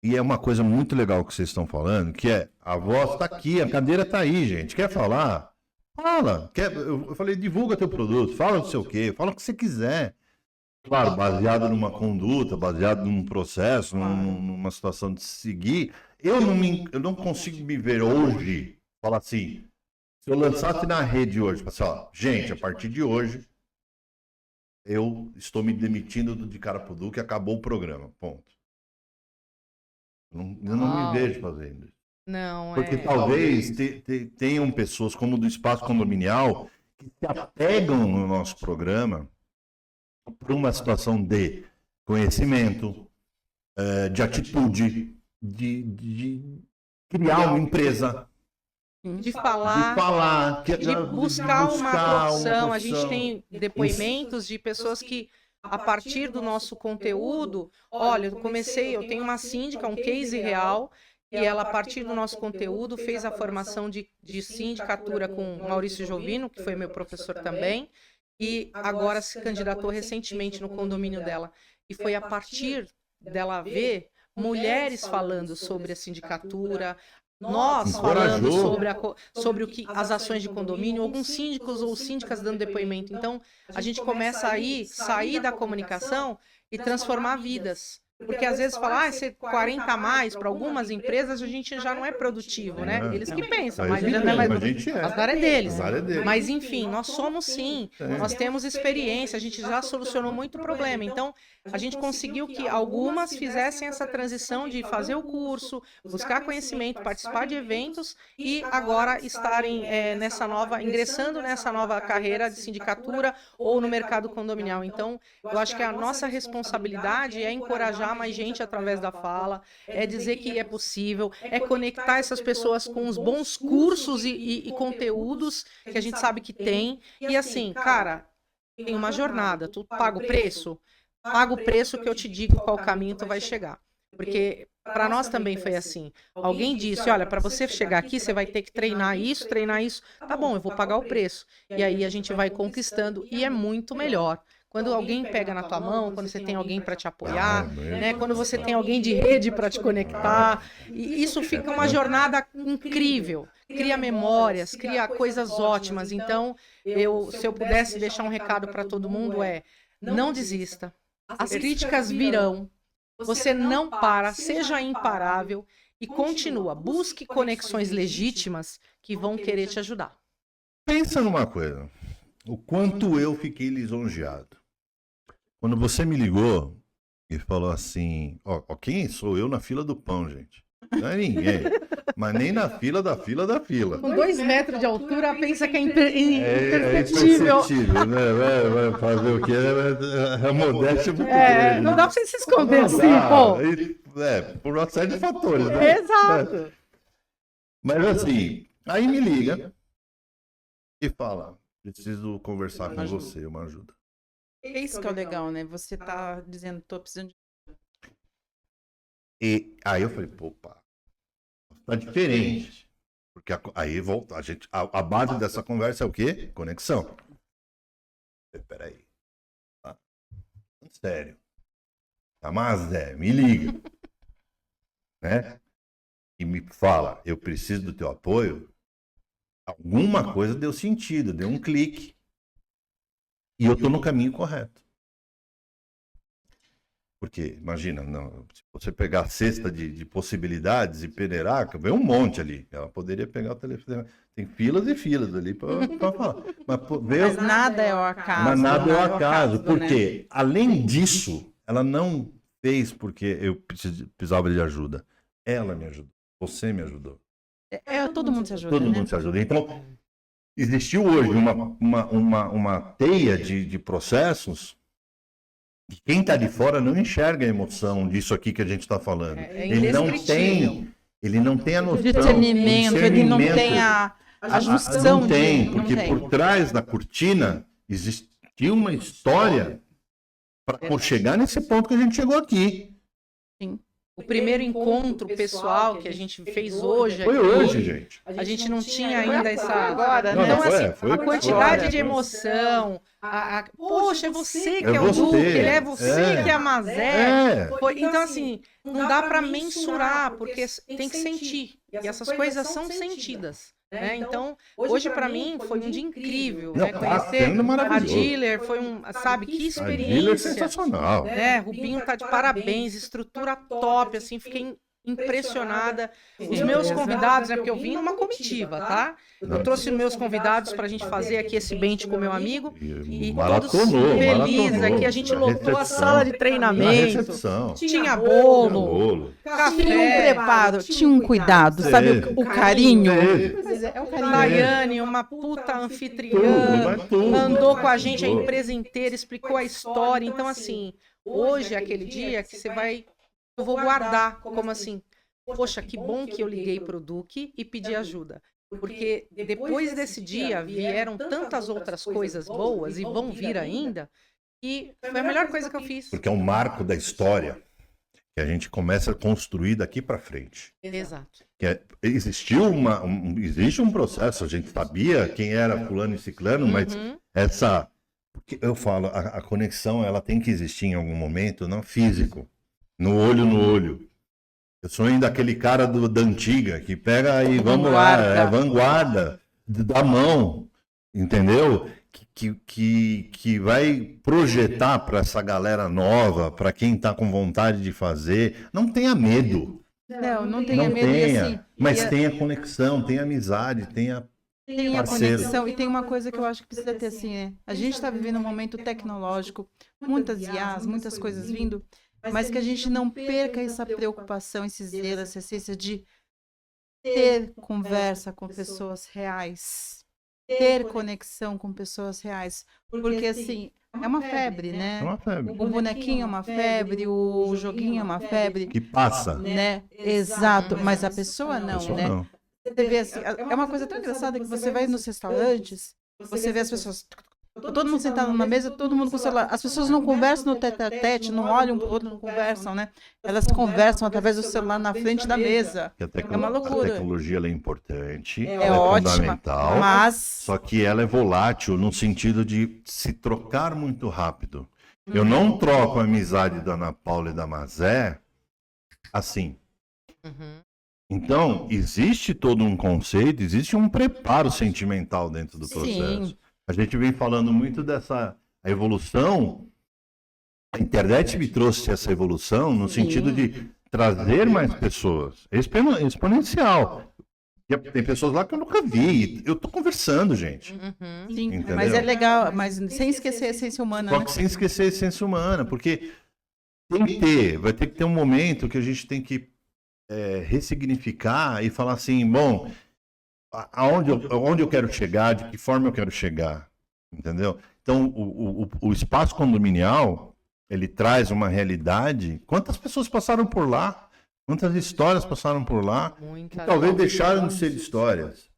Speaker 1: E é uma coisa muito legal que vocês estão falando, que é, a voz está aqui, a cadeira está aí, gente. Quer falar? Fala. Eu falei, divulga teu produto, fala não sei o quê, fala o que você quiser. Claro, baseado numa conduta, baseado num processo, numa situação de seguir. Eu não consigo me ver hoje, falar assim, se eu lançasse na rede hoje, assim, ó, gente, a partir de hoje, eu estou me demitindo de Carapuduca e acabou o programa, ponto. Eu não me vejo fazendo isso.
Speaker 3: Não,
Speaker 1: porque talvez tenham pessoas como do espaço condominial que se apegam no nosso programa por uma situação de conhecimento, de atitude, de criar uma empresa.
Speaker 3: De falar, de buscar uma profissão. A gente tem depoimentos de pessoas que, a partir do nosso conteúdo, olha, eu tenho uma síndica, um case real, e ela, a partir do nosso conteúdo, fez a formação de sindicatura com Maurício Jovino, que foi meu professor também, e agora se candidatou recentemente no condomínio dela. E foi a partir dela ver mulheres falando sobre a sindicatura, nós
Speaker 1: Encorajou.
Speaker 3: falando sobre o que as ações de condomínio, alguns síndicos ou síndicas dando depoimento. Então, a gente começa aí sair da comunicação e transformar vidas. Porque às vezes falar, ser 40 a mais, para algumas empresas a gente já não é produtivo, né?
Speaker 1: É.
Speaker 3: Eles que pensam,
Speaker 1: Mas
Speaker 3: mas já não é mais.
Speaker 1: a gente é.
Speaker 3: Azar é deles.
Speaker 1: Azar é deles.
Speaker 3: Mas enfim, nós somos sim, nós temos experiência, a gente já solucionou muito problema. Então, a gente conseguiu que algumas fizessem essa transição de fazer o curso, buscar conhecimento, participar de eventos e agora estarem ingressando nessa nova carreira de sindicatura ou no mercado condominial. Então, eu acho que a nossa responsabilidade é encorajar mais gente através da fala, é dizer que é possível, é conectar essas pessoas com os bons cursos e conteúdos que a gente sabe que tem. E assim, cara, tem uma jornada, tu paga o preço? Paga o preço que eu te digo qual caminho tu vai chegar. Porque para nós também foi assim. Alguém disse, olha, para você chegar aqui, você vai ter que treinar isso. Tá bom, eu vou pagar o preço. E aí a gente vai conquistando e é muito melhor. Quando alguém pega na tua mão, quando você tem alguém para te apoiar, né? Quando você tem alguém de rede para te conectar, e isso fica uma jornada incrível. Cria memórias, cria coisas ótimas. Então, se eu pudesse deixar um recado para todo mundo não desista. As críticas virão. Você não para, seja imparável e continua. Busque conexões legítimas que vão querer te ajudar.
Speaker 1: Pensa numa coisa. O quanto eu fiquei lisonjeado. Quando você me ligou e falou assim, ó, quem sou eu na fila do pão, gente? Não é ninguém. Mas nem na fila da fila da fila.
Speaker 3: Com 2 metros de altura, pensa que é
Speaker 1: É
Speaker 3: imperceptível.
Speaker 1: imperceptível, né? Vai fazer o quê? A modéstia é muito grande.
Speaker 3: Não dá pra você se esconder
Speaker 1: Não
Speaker 3: assim,
Speaker 1: dá.
Speaker 3: pô.
Speaker 1: Por uma série de fatores, né?
Speaker 3: Exato.
Speaker 1: Mas assim, aí me liga e fala, preciso conversar com você, uma ajuda.
Speaker 2: É isso que é o legal, né? Você tá dizendo, tô precisando de...
Speaker 1: E aí eu falei, pô, pá, tá diferente. Porque aí volta, a base dessa conversa é o quê? Conexão. Peraí. Tá? Sério. Tá, mas me liga. Né? E me fala, eu preciso do teu apoio. Alguma coisa deu sentido, deu um clique. E eu tô no caminho correto. Porque, imagina, se você pegar a cesta de possibilidades e peneirar, vem um monte ali. Ela poderia pegar o telefone. Tem filas e filas ali para falar.
Speaker 2: Mas nada é o acaso.
Speaker 1: Mas nada é o acaso. Por
Speaker 2: né?
Speaker 1: quê? Além disso, ela não fez porque eu precisava de ajuda. Ela me ajudou. Você me ajudou.
Speaker 2: Todo mundo se ajuda,
Speaker 1: Todo
Speaker 2: né?
Speaker 1: mundo se ajuda. Então, existiu hoje uma teia de processos que quem está de fora não enxerga a emoção disso aqui que a gente está falando. Ele não tem a noção.
Speaker 2: Discernimento, ele não tem a junção.
Speaker 1: Não tem, porque por trás da cortina existia uma história para chegar nesse ponto que a gente chegou aqui.
Speaker 3: Sim. O primeiro encontro pessoal que a gente fez hoje.
Speaker 1: Foi hoje, gente.
Speaker 3: A gente não tinha ainda essa.
Speaker 2: Agora,
Speaker 1: Não,
Speaker 2: né?
Speaker 3: Então, assim,
Speaker 1: foi
Speaker 3: a quantidade
Speaker 1: agora.
Speaker 3: de emoção. Poxa, é você que
Speaker 1: É
Speaker 3: é o
Speaker 1: você.
Speaker 3: Duque, é você que é a Mazé.
Speaker 1: É.
Speaker 3: Então, assim, não dá para mensurar, porque tem que sentir. E essas coisas são sentidas. Né? Então, hoje para mim foi um dia incrível,
Speaker 1: Não,
Speaker 3: né?
Speaker 1: tá
Speaker 3: Conhecer
Speaker 1: sendo
Speaker 3: a
Speaker 1: maravilhoso.
Speaker 3: Dealer foi sabe, que
Speaker 1: A Vila é
Speaker 3: experiência,
Speaker 1: sensacional.
Speaker 3: né? Rubinho tá de parabéns, estrutura top, assim, fiquei impressionada. Os meus convidados, né? Porque eu vim numa comitiva, tá? Eu trouxe meus convidados pra gente fazer aqui esse bench com meu amigo e todos felizes aqui. A gente lotou a sala de treinamento. Tinha bolo, café.
Speaker 2: Tinha um preparo, tinha um cuidado, sabe? O carinho.
Speaker 3: É o carinho. Daiane, uma puta anfitriã, andou com a gente a empresa inteira, explicou a história. Então, assim, hoje é aquele dia que você vai... Eu vou guardar como assim, poxa, que bom que eu liguei pro Duque e pedi ajuda. Porque depois desse dia vieram tantas outras coisas boas e vão vir ainda, e foi a melhor coisa que eu fiz.
Speaker 1: Porque é um marco da história que a gente começa a construir daqui para frente.
Speaker 3: Exato.
Speaker 1: Existe um processo, a gente sabia quem era fulano e ciclano, mas porque eu falo, a conexão ela tem que existir em algum momento, não físico. No olho. Eu sou ainda aquele cara da antiga que pega e vamos lá, vanguarda, da mão, entendeu? Que vai projetar para essa galera nova, para quem está com vontade de fazer. Não tenha medo.
Speaker 2: Não tenha medo.
Speaker 1: Tenha,
Speaker 2: assim,
Speaker 1: mas tenha conexão, tenha amizade, tenha
Speaker 2: a
Speaker 1: parceiro.
Speaker 2: conexão. E tem uma coisa que eu acho que precisa ter assim, né? A gente está vivendo um momento tecnológico, muitas IAs, muitas coisas vindo, mas que a gente não perca essa preocupação, esse zelo, essa essência de ter conversa com pessoas reais, ter conexão com pessoas reais. Porque, assim, é uma febre, né?
Speaker 1: É uma febre.
Speaker 2: O bonequinho é uma febre, o joguinho é uma febre.
Speaker 1: Que passa.
Speaker 2: Né? Exato, mas a pessoa não,
Speaker 1: Pessoa
Speaker 2: né?
Speaker 1: não.
Speaker 2: Você vê assim, é uma coisa tão engraçada que você vai nos restaurantes, você vê as pessoas, todo mundo sentado na mesa, todo mundo com o celular. As pessoas não conversam no tete-a-tete, não olham um pro outro, não conversam, né? Elas conversam através do celular na frente da mesa. É uma loucura.
Speaker 1: A tecnologia ela é importante,
Speaker 2: É
Speaker 1: ela é
Speaker 2: ótima,
Speaker 1: fundamental,
Speaker 2: mas
Speaker 1: só que ela é volátil no sentido de se trocar muito rápido. Eu não troco a amizade da Ana Paula e da Mazé assim.
Speaker 3: Uhum.
Speaker 1: Então, existe todo um conceito, existe um preparo sentimental dentro do processo.
Speaker 2: Sim.
Speaker 1: A gente vem falando muito dessa evolução. A internet me trouxe essa evolução no sentido de trazer mais pessoas. É exponencial. Tem pessoas lá que eu nunca vi. Eu tô conversando, gente.
Speaker 3: Uhum.
Speaker 2: sim,
Speaker 1: Entendeu?
Speaker 2: mas é legal, mas sem esquecer a essência humana,
Speaker 1: Só
Speaker 2: né?
Speaker 1: que sem esquecer a essência humana, porque vai ter que ter um momento que a gente tem que ressignificar e falar assim, bom, aonde eu quero chegar, de que forma eu quero chegar, entendeu? Então, o espaço condominial, ele traz uma realidade. Quantas pessoas passaram por lá? Quantas histórias passaram por lá?
Speaker 3: Muita
Speaker 1: Que talvez deixaram de ser histórias.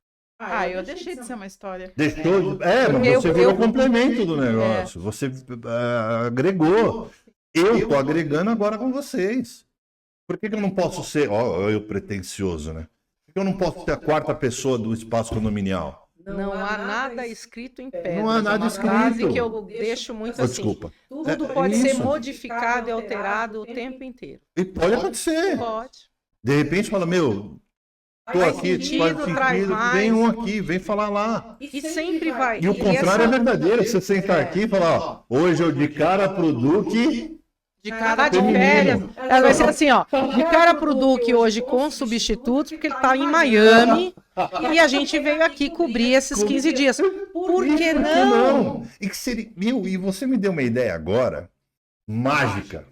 Speaker 2: Eu deixei de ser uma história.
Speaker 1: Deixou de...
Speaker 2: Porque
Speaker 1: mas você virou complemento do negócio. Você agregou. Eu tô agregando agora com vocês. Por que eu não posso ser... eu pretencioso, né? Por que eu não posso ser a quarta pessoa do espaço condominial?
Speaker 3: Não há nada escrito em pedra.
Speaker 1: Não há nada
Speaker 3: É uma frase
Speaker 1: escrito.
Speaker 3: que eu deixo muito assim.
Speaker 1: Desculpa.
Speaker 3: Tudo
Speaker 1: É
Speaker 3: pode ser
Speaker 1: isso.
Speaker 3: modificado e alterado o tempo inteiro.
Speaker 1: E pode acontecer.
Speaker 3: Pode.
Speaker 1: De repente fala, tô
Speaker 3: Faz
Speaker 1: aqui,
Speaker 3: sentido, traz mais.
Speaker 1: vem um aqui, vem falar lá.
Speaker 3: E sempre vai.
Speaker 1: E o contrário é
Speaker 3: essa-
Speaker 1: verdadeiro. Você sentar aqui e falar, hoje eu de cara pro Duque...
Speaker 2: De
Speaker 3: Tá de
Speaker 1: feminino.
Speaker 3: férias. Ela vai ser assim, ó. De cara pro Duque hoje com substitutos, porque ele tá em Miami. E a gente veio aqui cobrir esses 15 dias. Por que não?
Speaker 1: E que seria... e você me deu uma ideia agora, mágica.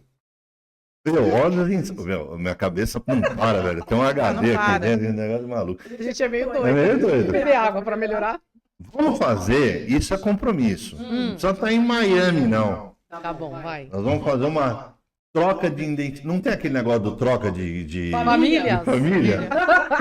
Speaker 1: Olha isso. Minha cabeça não para, velho. Tem um HD aqui dentro, um negócio maluco.
Speaker 3: A gente é meio doido.
Speaker 1: É meio doido.
Speaker 3: Beber água pra melhorar?
Speaker 1: Vamos fazer, isso é compromisso. Só tá em Miami, não.
Speaker 3: Tá bom, vai.
Speaker 1: Nós vamos fazer uma troca de identidade. Não tem aquele negócio do troca de
Speaker 3: Famílias.
Speaker 1: família?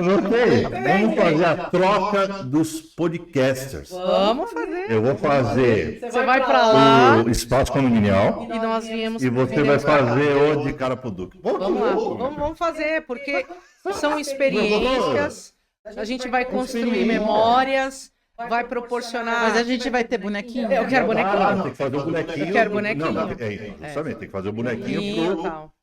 Speaker 1: Não tem. Vamos fazer a troca dos podcasters.
Speaker 3: Vamos fazer.
Speaker 1: Eu vou fazer
Speaker 3: Você vai pra lá
Speaker 1: o espaço condominial
Speaker 3: e nós viemos.
Speaker 1: e você vai fazer o de cara pro Duque.
Speaker 3: Vamos lá, vamos fazer, porque são experiências, a gente vai construir memórias, vai proporcionar.
Speaker 2: Mas a gente vai ter bonequinho?
Speaker 3: Eu quero bonequinho.
Speaker 1: Tem que fazer o bonequinho.
Speaker 3: Eu quero bonequinho.
Speaker 1: Não, justamente, tem que fazer o bonequinho
Speaker 3: E tal.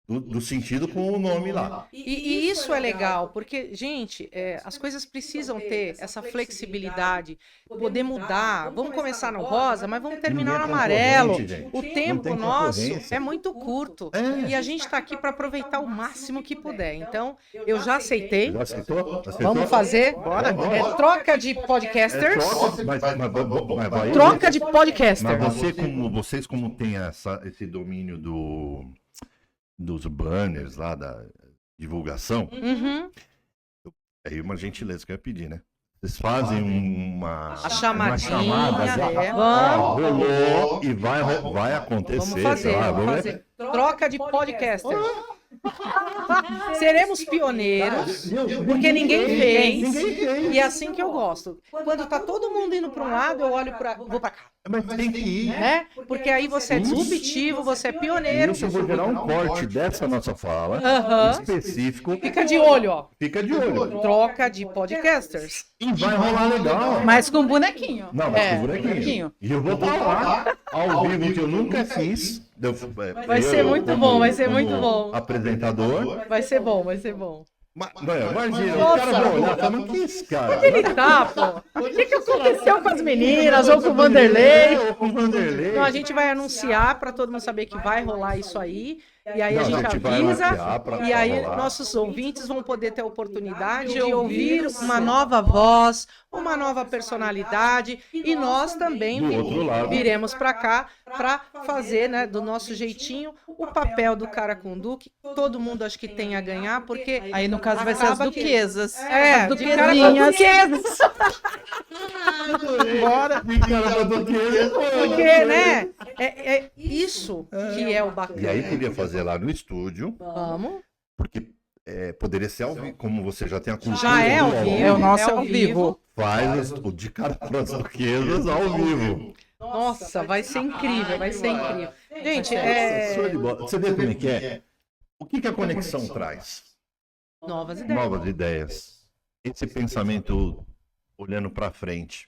Speaker 1: do sentido com o nome lá.
Speaker 3: E isso é legal, porque, gente, as coisas precisam ter essa flexibilidade, poder mudar. Vamos começar no rosa, mas vamos terminar no
Speaker 1: Ninguém é
Speaker 3: amarelo.
Speaker 1: concorrente, gente.
Speaker 3: O
Speaker 1: Não
Speaker 3: tempo
Speaker 1: tem
Speaker 3: nosso
Speaker 1: concorrência.
Speaker 3: é muito curto.
Speaker 1: É.
Speaker 3: E a gente está aqui para aproveitar o máximo que puder. Então, eu já aceitei.
Speaker 1: Já aceitou?
Speaker 3: Vamos fazer. Troca de podcasters.
Speaker 1: Mas
Speaker 3: Troca de podcaster.
Speaker 1: Mas vocês como tem esse domínio dos banners lá, da divulgação,
Speaker 3: Uhum.
Speaker 1: aí uma gentileza que eu ia pedir, né? Vocês fazem uma
Speaker 3: chamadinha,
Speaker 1: chamada,
Speaker 3: né?
Speaker 1: rolou e vai acontecer.
Speaker 3: Vamos fazer,
Speaker 1: sei lá,
Speaker 3: vamos fazer. Troca de podcaster. Seremos pioneiros, porque ninguém fez. E é assim que eu gosto. Quando tá todo mundo indo para um lado, eu olho vou para cá,
Speaker 1: Mas tem que ir.
Speaker 3: né? Porque aí você é disruptivo, você é pioneiro.
Speaker 1: Isso eu vou gerar um corte dessa nossa fala
Speaker 3: Aham.
Speaker 1: específico.
Speaker 3: Fica de olho, ó.
Speaker 1: Fica de olho.
Speaker 3: Troca de podcasters.
Speaker 1: E vai rolar legal.
Speaker 2: Mas com bonequinho.
Speaker 1: Não, mas
Speaker 3: É,
Speaker 1: com bonequinho.
Speaker 2: bonequinho.
Speaker 1: E eu vou estar lá, ao vivo, que eu nunca fiz.
Speaker 3: Vai ser muito bom, vai ser muito bom.
Speaker 1: Apresentador.
Speaker 3: Vai ser bom, vai ser bom.
Speaker 1: Imagina, o
Speaker 3: Nossa.
Speaker 1: cara vai olhar falando, que esse cara?
Speaker 3: Onde ele tá, pô? O que aconteceu com as meninas ou com o Vanderlei?
Speaker 1: Ou com o Vanderlei.
Speaker 3: Então a gente vai anunciar para todo mundo saber que vai rolar isso aí. E aí a
Speaker 1: Não,
Speaker 3: gente
Speaker 1: vai
Speaker 3: avisa.
Speaker 1: anunciar pra
Speaker 3: E aí
Speaker 1: rolar.
Speaker 3: nossos ouvintes vão poder ter a oportunidade de ouvir uma nova voz, uma nova personalidade. E nós também
Speaker 1: Do outro lado.
Speaker 3: viremos para cá para fazer, né, do nosso jeitinho, o papel do cara com Duque. Todo mundo acho que tem a ganhar, porque
Speaker 2: Aí, no caso, vai ser as
Speaker 3: acaba que-
Speaker 2: duquesas.
Speaker 3: É,
Speaker 2: as
Speaker 3: de cara com
Speaker 2: duquesinhas.
Speaker 3: duquesas.
Speaker 1: Bora.
Speaker 3: Porque, né? É isso que é o bacana.
Speaker 1: E aí podia fazer lá no estúdio,
Speaker 3: Vamos.
Speaker 1: porque poderia ser ao vivo, como você já tem a cultura.
Speaker 3: Já é ao
Speaker 1: do
Speaker 3: vivo.
Speaker 2: É o nosso ao vivo.
Speaker 1: Faz o de cara para as duquesas ao vivo.
Speaker 3: Nossa, vai ser incrível, vai ser incrível. Gente,
Speaker 1: Show de bola. Você vê como é que é? O que que a conexão traz?
Speaker 3: novas ideias.
Speaker 1: Novas ideias. Esse pensamento olhando para frente.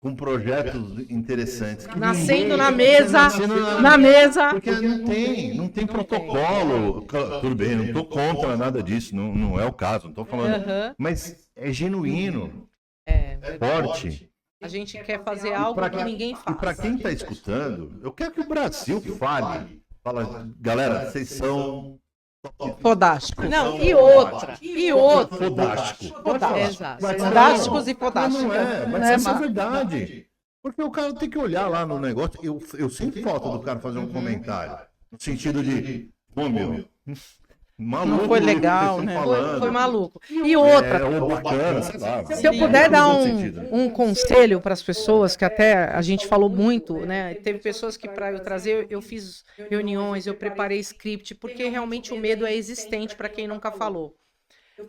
Speaker 1: Com projetos interessantes. que
Speaker 3: Nascendo
Speaker 1: ninguém-
Speaker 3: na mesa,
Speaker 1: Nascendo
Speaker 3: na mesa.
Speaker 1: Porque não tem protocolo. Tudo bem, não estou contra nada disso, não é o caso, não estou falando.
Speaker 3: Aham.
Speaker 1: Mas é genuíno,
Speaker 3: É,
Speaker 1: forte.
Speaker 3: a gente quer fazer algo que ninguém
Speaker 1: E para
Speaker 3: faz.
Speaker 1: quem está escutando, eu quero que o Brasil fale. Fala, galera, vocês são
Speaker 2: Fodástico.
Speaker 3: Não, e outra.
Speaker 1: fodástico.
Speaker 3: Exato.
Speaker 2: Fodásticos e
Speaker 1: Mas
Speaker 2: fodásticas.
Speaker 1: não é, mas
Speaker 2: Né,
Speaker 1: essa é
Speaker 2: Mar?
Speaker 1: verdade. Porque o cara tem que olhar lá no negócio. Eu sinto falta do cara fazer um comentário. No sentido de, pô, meu, maluco.
Speaker 2: Não foi
Speaker 1: isso que
Speaker 2: legal,
Speaker 1: vocês
Speaker 2: né?
Speaker 1: estão
Speaker 3: Foi,
Speaker 1: falando.
Speaker 3: foi maluco. E outra,
Speaker 1: Ou bacana, sei lá.
Speaker 3: se eu
Speaker 2: Sim,
Speaker 3: puder dar
Speaker 1: Todo
Speaker 3: um,
Speaker 1: sentido.
Speaker 3: um conselho para as pessoas, que até a gente falou muito, né? Teve pessoas que para eu trazer, eu fiz reuniões, eu preparei script, porque realmente o medo é existente para quem nunca falou.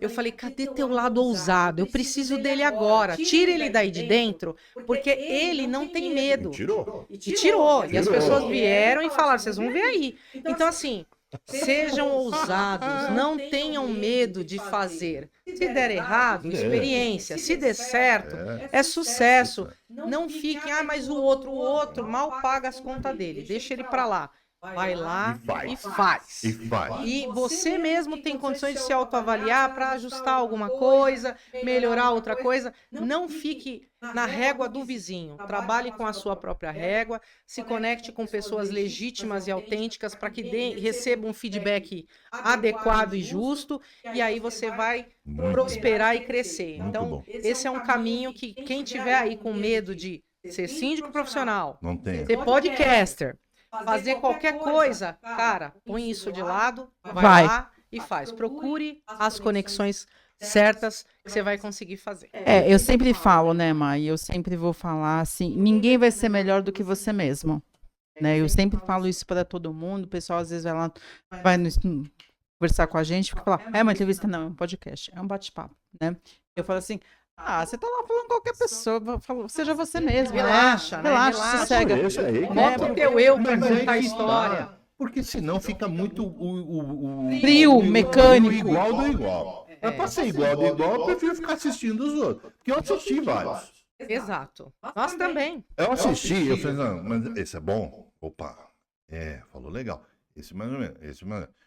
Speaker 3: Eu falei, cadê teu lado ousado? Eu preciso dele agora. Tira ele daí de dentro, porque ele não tem medo.
Speaker 1: Tirou.
Speaker 3: E tirou. E as pessoas vieram e falaram, vocês vão ver aí. Então, assim, sejam ousados, não tenham medo de fazer. Se der errado, experiência. Se der certo, é sucesso. Não fiquem, mas o outro mal paga as contas dele. Deixa ele pra lá. Vai lá e faz.
Speaker 1: E faz.
Speaker 3: E você mesmo tem condições de se autoavaliar para ajustar alguma coisa, melhorar outra coisa. Não fique na régua do vizinho. Trabalhe com a sua própria régua, se conecte com pessoas legítimas e autênticas para que receba um feedback adequado e justo, e aí você vai
Speaker 1: Muito
Speaker 3: prosperar e crescer.
Speaker 1: Muito
Speaker 3: Então,
Speaker 1: bom.
Speaker 3: esse é um caminho que quem tiver aí com medo de ser síndico profissional,
Speaker 1: Não tem.
Speaker 3: ser podcaster, fazer qualquer coisa, cara, põe isso de lado, vai
Speaker 2: Vai.
Speaker 3: lá e faz. Procure as conexões certas que você vai conseguir fazer.
Speaker 2: Eu sempre falo, né, Mai? Eu sempre vou falar assim: ninguém vai ser melhor do que você mesmo. Né? Eu sempre falo isso para todo mundo. O pessoal às vezes vai lá, vai conversar com a gente, fica falar, é uma entrevista, não, é um podcast, é um bate-papo, né? Eu falo assim, você tá lá falando com qualquer pessoa, seja você mesmo,
Speaker 3: Relaxa, né?
Speaker 2: Relaxa,
Speaker 3: Relaxa.
Speaker 2: sossega.
Speaker 1: Deixa aí.
Speaker 3: Bota o teu eu pra
Speaker 1: Mas aí
Speaker 3: contar a
Speaker 1: que
Speaker 3: história.
Speaker 1: tá. Porque senão fica muito
Speaker 2: Frio, mecânico.
Speaker 1: igual do igual. Mas pra ser igual do igual, eu prefiro ficar assistindo os outros. Porque eu assisti vários.
Speaker 3: Exato. Nós também.
Speaker 1: Eu assisti, eu falei, não, mas esse é bom? Opa, falou legal. Esse mais ou menos, esse mais ou menos.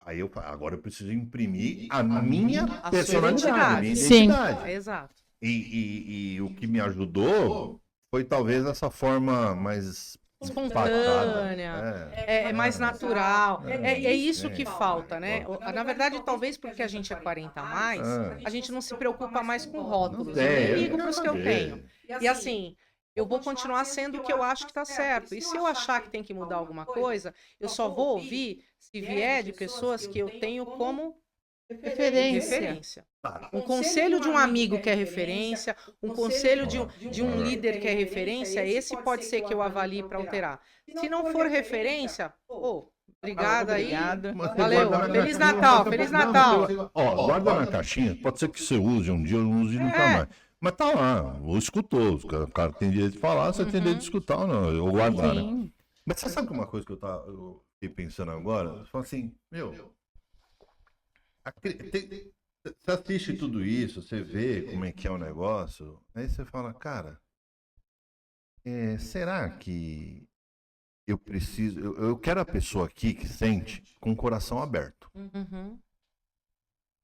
Speaker 1: Aí agora eu preciso imprimir a minha
Speaker 3: A sua
Speaker 1: personalidade, a minha
Speaker 2: Sim.
Speaker 1: identidade.
Speaker 3: Exato.
Speaker 1: E o que me ajudou foi talvez essa forma mais
Speaker 3: Espontânea.
Speaker 1: patada.
Speaker 3: É mais natural. É isso que falta, né? Na verdade, talvez porque a gente é 40 a mais, a gente não se preocupa mais com rótulos. Eu nem ligo para os que eu tenho. E assim, eu vou continuar sendo o que eu acho que está certo. E se eu achar que tem que mudar alguma coisa, eu só vou ouvir se vier de pessoas que eu tenho como referência. Um conselho de um amigo que é referência, um conselho de um líder que é referência, esse pode ser que eu avalie para alterar. Se não for referência, obrigada aí.
Speaker 2: Obrigada.
Speaker 3: Valeu. Feliz Natal, Feliz Natal.
Speaker 1: Ó, guarda na caixinha, pode ser que você use um dia, eu não use nunca mais. Mas tá lá, o escutou. O cara tem direito de falar, você tem direito de escutar ou não, eu guardar, né?
Speaker 2: Sim.
Speaker 1: Mas você sabe que uma coisa que eu fiquei pensando agora? Eu falo assim, você assiste tudo isso, você vê como é que é o negócio, aí você fala, cara, será que eu quero a pessoa aqui que sente com o coração aberto.
Speaker 3: Uhum.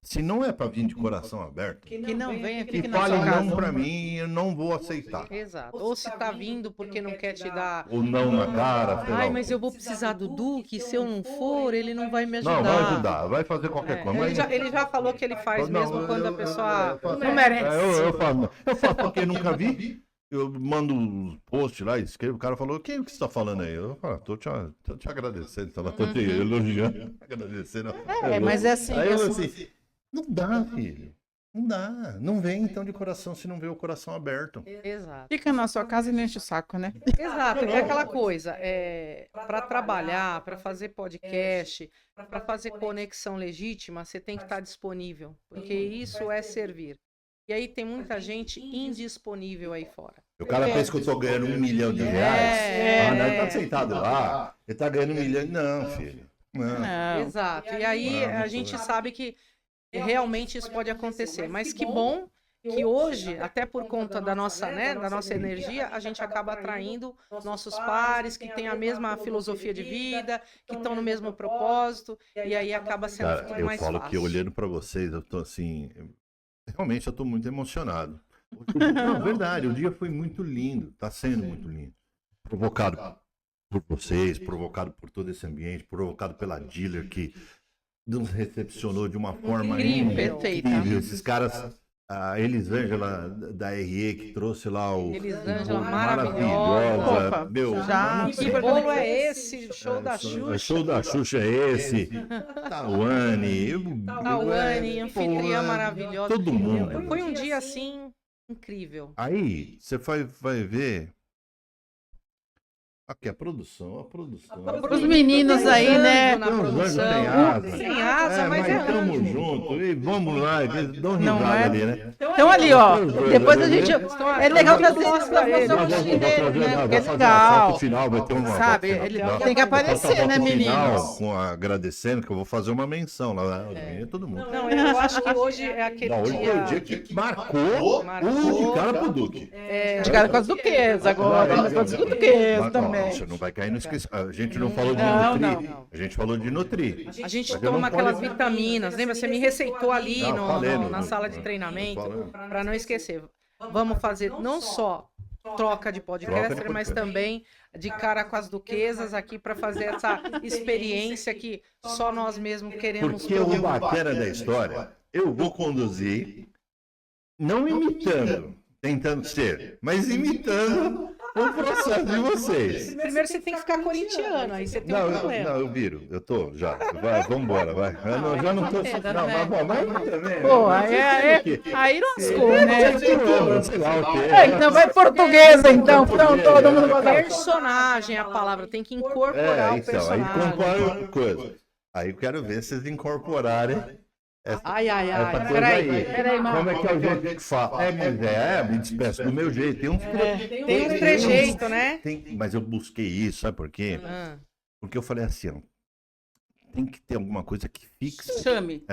Speaker 1: Se não é para vir de coração aberto,
Speaker 3: Que não venha,
Speaker 1: que
Speaker 3: fique na
Speaker 1: fale
Speaker 3: sua casa.
Speaker 1: não para mim, eu não vou aceitar.
Speaker 3: Exato. Ou se tá vindo porque não quer te dar.
Speaker 1: Ou não na cara, sei lá.
Speaker 3: Ai, mas eu vou precisar do Duque, se eu não for, ele não vai me ajudar.
Speaker 1: Não, vai ajudar, vai fazer qualquer coisa.
Speaker 3: Ele já falou que ele faz
Speaker 1: Não,
Speaker 3: mesmo quando a pessoa
Speaker 1: eu faço-
Speaker 3: não merece.
Speaker 1: Eu faço porque nunca vi. Eu mando um post lá, escrevo, o cara falou, quem que você tá falando aí? Eu falo, tô te agradecendo, tô te elogiando, agradecendo.
Speaker 2: Mas é assim.
Speaker 1: Aí
Speaker 2: é
Speaker 1: eu
Speaker 2: assim.
Speaker 1: assim, não dá, filho. Não dá. Não vem então de coração se não vê o coração aberto.
Speaker 3: Exato.
Speaker 2: Fica na sua casa e não enche o saco, né?
Speaker 3: Exato, é aquela coisa, para trabalhar, para fazer podcast, para fazer conexão legítima, você tem que estar disponível, porque isso é servir. E aí tem muita gente indisponível aí fora.
Speaker 1: O cara pensa que eu tô ganhando R$1 milhão. Não, ele tá sentado lá, ele tá ganhando 1 milhão. Não, filho. Não.
Speaker 2: Não.
Speaker 3: Exato, e aí
Speaker 1: Não,
Speaker 3: a gente sabe que realmente isso pode acontecer, mas que bom que hoje, até por conta da nossa, né, da nossa energia, a gente acaba atraindo nossos pares que têm a mesma filosofia de vida, que estão no mesmo propósito, e aí acaba sendo
Speaker 1: Cara,
Speaker 3: tudo
Speaker 1: eu
Speaker 3: mais
Speaker 1: falo
Speaker 3: fácil.
Speaker 1: que olhando pra vocês, eu tô assim. Realmente eu tô muito emocionado. Não, verdade, o dia foi muito lindo, tá sendo muito lindo. Provocado por vocês, provocado por todo esse ambiente, provocado pela dealer que nos recepcionou de uma forma
Speaker 3: Incrível.
Speaker 1: incrível. Esses caras, a Elisângela da RE que trouxe lá o
Speaker 3: Elisângela
Speaker 1: o
Speaker 3: maravilhosa.
Speaker 2: Opa,
Speaker 1: Meu,
Speaker 2: já.
Speaker 1: não
Speaker 3: Que
Speaker 1: sei.
Speaker 3: bolo é esse? Show da
Speaker 1: O
Speaker 3: Xuxa.
Speaker 1: show da Xuxa é esse. Tawane.
Speaker 3: Tawane, anfitriã maravilhosa.
Speaker 1: Todo mundo.
Speaker 3: Foi um dia assim incrível.
Speaker 1: Aí você vai ver. Aqui a produção.
Speaker 2: Os meninos aí, né?
Speaker 3: Na
Speaker 1: Tem uns anjos
Speaker 3: produção.
Speaker 1: sem asa.
Speaker 3: Sem asa, mas é
Speaker 1: tamo
Speaker 3: anjo.
Speaker 1: junto. E vamos lá, eles dão
Speaker 2: Não
Speaker 1: risada
Speaker 2: é?
Speaker 1: ali, né?
Speaker 2: Então ali, ó. Depois a gente. É legal trazer isso pra
Speaker 3: eles.
Speaker 2: você, o rostinho dele, né? Porque é legal.
Speaker 1: Final, vai ter uma
Speaker 2: Sabe,
Speaker 1: foto
Speaker 2: ele
Speaker 1: final.
Speaker 2: tem que aparecer,
Speaker 1: Foto
Speaker 2: né,
Speaker 1: final,
Speaker 2: meninos?
Speaker 1: agradecendo, que eu vou fazer uma menção lá. Todo mundo.
Speaker 3: Não, eu acho que hoje é aquele
Speaker 1: Não, hoje foi o dia
Speaker 3: dia.
Speaker 1: que marcou o de cara pro Duque.
Speaker 2: De cara com as duquesas agora. Mas com as duquesas
Speaker 1: Mas, não,
Speaker 2: também.
Speaker 1: você não vai cair no esquecimento. A gente não falou de
Speaker 2: Não,
Speaker 1: Nutri.
Speaker 3: não.
Speaker 1: A gente falou de Nutri.
Speaker 3: A gente
Speaker 1: Mas eu
Speaker 3: toma
Speaker 1: não
Speaker 3: aquelas
Speaker 1: falei-
Speaker 3: vitaminas, lembra? Você me receitou ali
Speaker 1: Não, falei
Speaker 3: na sala de treinamento, para não esquecer. Vamos fazer não só troca de podcaster, mas também de cara com as duquesas aqui para fazer essa experiência que só nós mesmos queremos
Speaker 1: Porque o
Speaker 3: provar.
Speaker 1: bacana da história, eu vou conduzir, não imitando, tentando ser, mas imitando o processo de vocês.
Speaker 3: Primeiro você tem que ficar corintiano, aí você tem um problema.
Speaker 1: Não, eu viro, eu tô já. Vai, vambora, vai. Eu já não tô. Não, mas bom, mas também.
Speaker 2: Pô, aí lascou, né?
Speaker 1: Sei lá o quê.
Speaker 2: Então vai portuguesa, então. Pronto, todo mundo vai dar.
Speaker 3: Personagem é a palavra, tem que incorporar o
Speaker 1: Então, aí
Speaker 3: personagem.
Speaker 1: compara coisa. Aí eu quero ver vocês incorporarem
Speaker 3: Ai,
Speaker 1: essa coisa
Speaker 3: peraí.
Speaker 1: aí. Como é que é o jeito que fala? Mas me despeço do meu jeito. Tem uns
Speaker 3: Tem um trejeito, né?
Speaker 1: Mas eu busquei isso, sabe por quê?
Speaker 3: Ah.
Speaker 1: Porque eu falei assim, ó, tem que ter alguma coisa que fixe.
Speaker 2: Chame.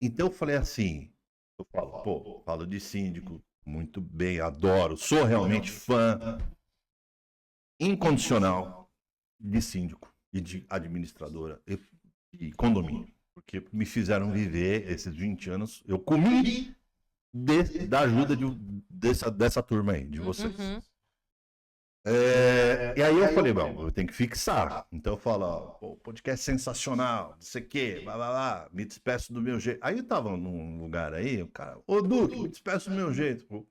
Speaker 1: Então eu falei assim, eu falo de síndico, muito bem, adoro, sou realmente fã incondicional de síndico e de administradora e condomínio. Porque me fizeram viver esses 20 anos, eu comi da ajuda dessa turma aí, de vocês.
Speaker 3: Uhum.
Speaker 1: E aí eu falei, bom, eu tenho que fixar. Então eu falo, ó, pô, podcast sensacional, não sei o quê, blá, blá, blá, me despeço do meu jeito. Aí eu tava num lugar aí, o cara, ô Duque, me despeço do meu jeito. Pô,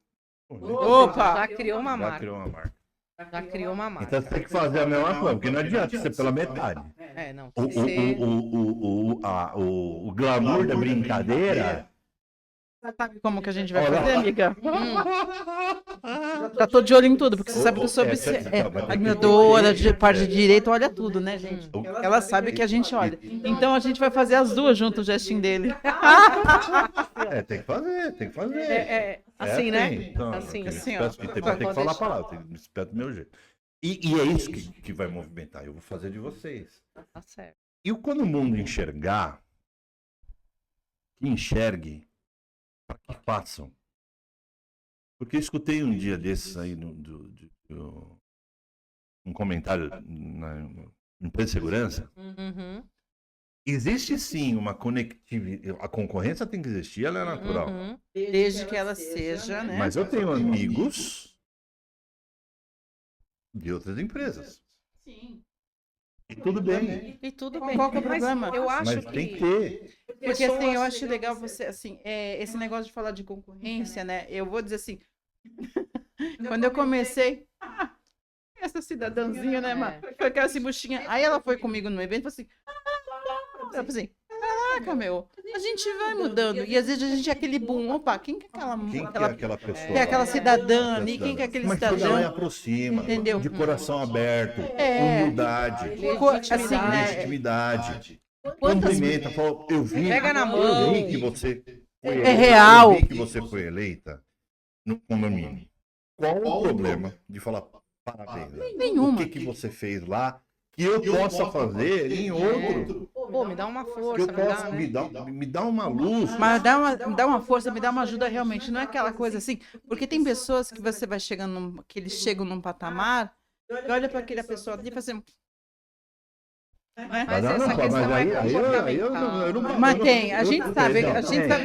Speaker 2: Opa!
Speaker 3: Já criou uma
Speaker 1: já
Speaker 3: marca.
Speaker 1: criou uma marca.
Speaker 3: Já criou uma marca.
Speaker 1: Então você tem que fazer a mesma coisa, porque não adianta ser pela metade.
Speaker 3: Não,
Speaker 1: O,
Speaker 3: tem que ser...
Speaker 1: o glamour da brincadeira.
Speaker 2: Sabe como que a gente vai fazer, amiga? Já tô de olho em tudo, porque você sabe que eu sou administradora, de parte de direito, olha tudo, né, gente? Ela sabe que a gente olha. Então a gente vai fazer as duas junto o gestinho dele.
Speaker 1: Tem que fazer.
Speaker 3: Assim, né?
Speaker 1: Então,
Speaker 3: Assim,
Speaker 1: eu
Speaker 3: assim,
Speaker 1: me
Speaker 3: ó.
Speaker 1: despeço, tem que
Speaker 3: Pode
Speaker 1: falar a
Speaker 3: deixar.
Speaker 1: palavra, tem que me despeço do meu jeito. E é isso que vai movimentar, eu vou fazer de vocês.
Speaker 3: Tá certo.
Speaker 1: E quando o mundo enxergar, que enxergue, para que façam. Porque eu escutei um dia desses aí um comentário na empresa de segurança,
Speaker 3: Uhum.
Speaker 1: existe sim uma conectividade. A concorrência tem que existir, ela é natural.
Speaker 3: Uhum.
Speaker 2: Desde que ela seja, né?
Speaker 1: Mas eu tenho amigos de outras empresas.
Speaker 2: Sim.
Speaker 1: E tudo bem.
Speaker 3: E tudo bem.
Speaker 2: Qual que é o
Speaker 3: Mas
Speaker 2: problema?
Speaker 3: eu acho
Speaker 1: Mas tem que
Speaker 3: que
Speaker 1: ter.
Speaker 2: Porque assim, eu
Speaker 3: pessoas-
Speaker 2: acho legal você, assim, esse negócio de falar de concorrência, né? Eu vou dizer assim, quando eu comecei, essa cidadãzinha, né, mano? Foi aquela assim, buchinha. Aí ela foi comigo no evento e falou assim, eu falei assim, caraca, meu, a gente vai mudando. E às vezes a gente é aquele boom, opa, quem que é aquela...
Speaker 1: Quem que é
Speaker 2: aquela
Speaker 1: aquela pessoa?
Speaker 2: que é aquela cidadã ali, quem que é aquele
Speaker 1: Mas chega lá e
Speaker 2: cidadão?
Speaker 1: aproxima.
Speaker 2: Entendeu?
Speaker 1: De coração aberto.
Speaker 2: É.
Speaker 1: Humildade.
Speaker 2: Assim, né?
Speaker 1: Legitimidade.
Speaker 2: Quantas-
Speaker 1: Cumprimenta. Fala, eu vi,
Speaker 3: Pega na
Speaker 1: eu
Speaker 3: mão.
Speaker 1: vi que você foi
Speaker 2: É real.
Speaker 1: Eu vi que você foi eleita no condomínio. Qual o problema de falar parabéns? Né?
Speaker 2: Nenhuma.
Speaker 1: O que você fez lá que eu possa fazer em outro?
Speaker 3: Pô, me dá uma
Speaker 1: Que
Speaker 3: força,
Speaker 1: eu
Speaker 3: me
Speaker 1: possa
Speaker 3: dá, né?
Speaker 1: me dá uma luz.
Speaker 2: Mas dá uma força, me dá uma ajuda realmente. Não é aquela coisa assim. Porque tem pessoas que você vai chegando, que eles chegam num patamar, e olha para aquela pessoa ali e fala assim. Né?
Speaker 3: Mas essa questão é comportamental.
Speaker 2: Mas tem, a gente sabe que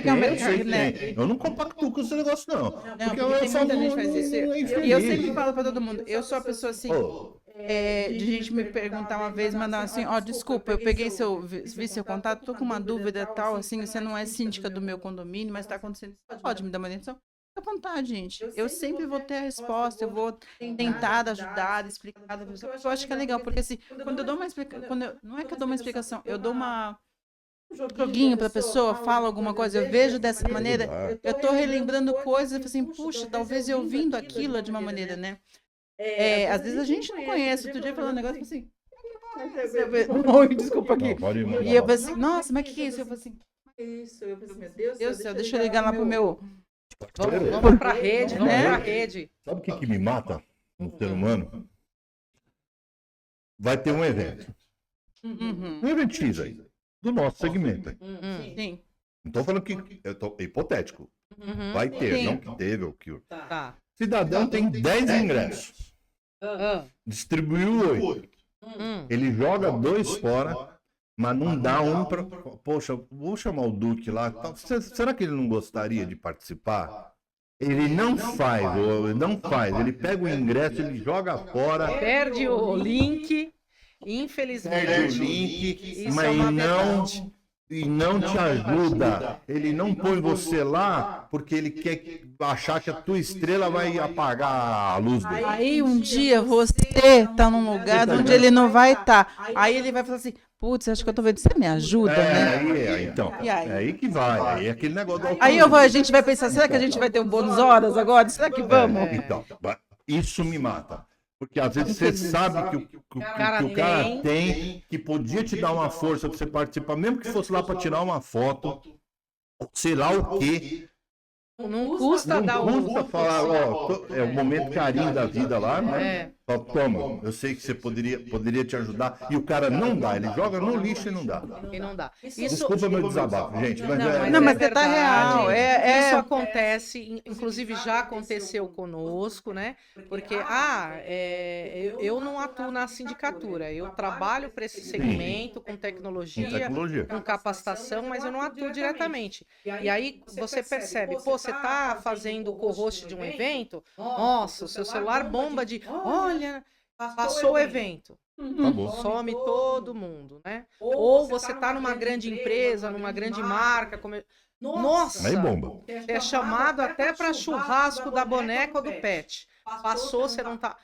Speaker 2: é um mercado,
Speaker 1: sei que
Speaker 2: né?
Speaker 1: tem. Eu não compacto com esse negócio, não.
Speaker 2: Não, porque tem muita gente que faz isso. E eu sempre falo para todo mundo, eu sou a pessoa assim, de gente me perguntar uma vez, mandar assim, ó, desculpa, eu peguei vi seu contato, tô com uma dúvida tal, assim, você não é síndica do meu condomínio, mas tá acontecendo, você pode me dar uma orientação? Fica à vontade, gente. Eu sempre vou ter a resposta, eu vou tentar ajudar, explicar da pessoa. Eu acho que é legal, porque assim, quando eu dou uma explicação, não é que eu dou uma explicação, eu dou um joguinho pra pessoa, falo alguma coisa, eu vejo dessa maneira, eu tô relembrando coisas, eu falo assim, puxa, talvez eu vindo aquilo de uma maneira, né? Às vezes a gente não conhece. Outro dia falando um negócio, eu falei assim, oi, desculpa aqui. E eu falei assim, nossa, mas o que é isso? Eu falei assim, isso, eu falei, meu Deus do céu, deixa eu ligar lá pro meu...
Speaker 3: Vamos pra rede, vamos
Speaker 2: Né?
Speaker 3: pra rede.
Speaker 1: Sabe o que me mata no ser humano? Vai ter um evento.
Speaker 2: Uhum.
Speaker 1: Um evento X aí. Do nosso segmento. Aí.
Speaker 2: Sim.
Speaker 1: Não tô falando que. Eu tô hipotético.
Speaker 3: Uhum.
Speaker 1: Vai ter,
Speaker 2: Sim.
Speaker 1: não que teve ou que.
Speaker 3: Tá.
Speaker 1: Cidadão tem 10 ingressos.
Speaker 3: Ah.
Speaker 1: Distribuiu 8. Ele joga 2 fora, mas não dá um pra. Poxa, vou chamar o Duque lá. Será que ele não gostaria de participar? Ele não faz, ele pega o ingresso, ele joga fora,
Speaker 3: Perde o link, infelizmente.
Speaker 1: perde o link,
Speaker 3: Isso é
Speaker 1: mas
Speaker 3: uma
Speaker 1: não,
Speaker 3: verdade.
Speaker 1: e não te ajuda. Ele não põe você lá porque ele quer achar que a tua estrela vai apagar a luz dele.
Speaker 2: Aí um dia você tá num lugar onde ele não vai estar. Aí ele vai falar assim, putz, acho que eu tô vendo, você me ajuda, né?
Speaker 1: Então,
Speaker 2: E aí?
Speaker 1: é aí que vai, aí é aquele negócio do
Speaker 2: Aí a gente vai pensar, será que a gente vai ter um bônus horas agora? Será que vamos?
Speaker 1: Então, isso me mata. Porque às vezes você sabe que o cara tem, que podia te dar uma força pra você participar, mesmo que fosse lá pra tirar uma foto, sei lá o quê.
Speaker 3: Não custa
Speaker 1: Não
Speaker 3: dar
Speaker 1: custa
Speaker 3: o...
Speaker 1: falar, ó, é o momento carinho da vida lá, né?
Speaker 3: É.
Speaker 1: Fala, toma, eu sei que você poderia te ajudar. E o cara não dá, ele joga no lixo e não dá.
Speaker 3: E não dá. Isso...
Speaker 1: Desculpa meu desabafo, gente. Mas
Speaker 2: Não, mas você tá
Speaker 3: verdade.
Speaker 2: real.
Speaker 3: Isso acontece, inclusive já aconteceu conosco, né? Porque, eu não atuo na sindicatura, eu trabalho para esse segmento com
Speaker 1: Com
Speaker 3: tecnologia,
Speaker 1: tecnologia.
Speaker 3: com capacitação, mas eu não atuo diretamente. E aí você percebe, pô, você tá fazendo o co-host de um evento, nossa, o seu celular bomba de, olha, passou o evento.
Speaker 1: Acabou.
Speaker 3: Some todo mundo, né? Ou você tá numa grande empresa, numa grande marca, nossa,
Speaker 1: Aí bomba.
Speaker 3: você é chamado até para churrasco da boneca ou do pet. Passou, você não tá.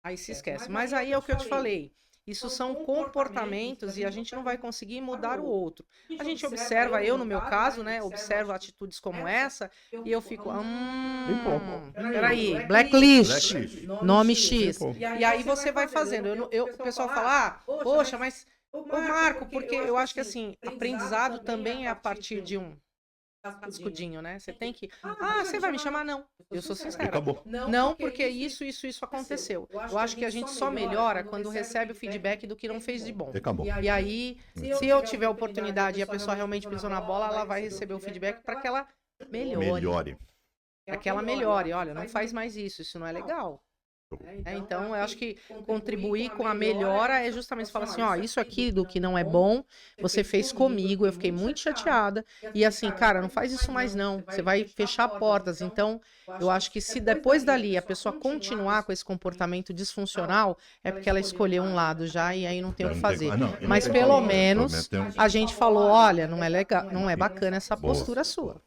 Speaker 3: Aí se esquece. Mas aí é o que eu te falei. Isso são comportamentos e a gente não vai conseguir mudar o outro. A gente observa, eu no meu caso, né? Observo atitudes como essa e eu fico, peraí, blacklist, nome X. E aí você vai fazendo. O pessoal fala, poxa, mas, ô Marco, porque eu acho que assim, aprendizado também é a partir de um escudinho, né? Você tem que. Você vai me chamar? Não. Eu sou sincera.
Speaker 1: Acabou.
Speaker 3: Não, porque isso aconteceu. Eu acho que a gente só melhora quando recebe o feedback do que não fez de bom.
Speaker 1: Acabou.
Speaker 3: E aí, se eu tiver a oportunidade e a pessoa realmente pisou na bola, ela vai receber o feedback para que ela melhore.
Speaker 1: Melhore.
Speaker 3: Para que ela melhore. Olha, não faz mais isso não é legal. Então, eu acho que contribuir com a melhora é justamente falar assim, ó, isso aqui do que não é bom, você fez comigo, eu fiquei muito chateada. E assim, cara, não faz isso mais não. Você vai fechar portas. Então, eu acho que se depois dali a pessoa continuar com esse comportamento disfuncional, é porque ela escolheu um lado já e aí não tem o que fazer. Mas pelo menos a gente falou, olha, não é legal, não é bacana essa postura sua.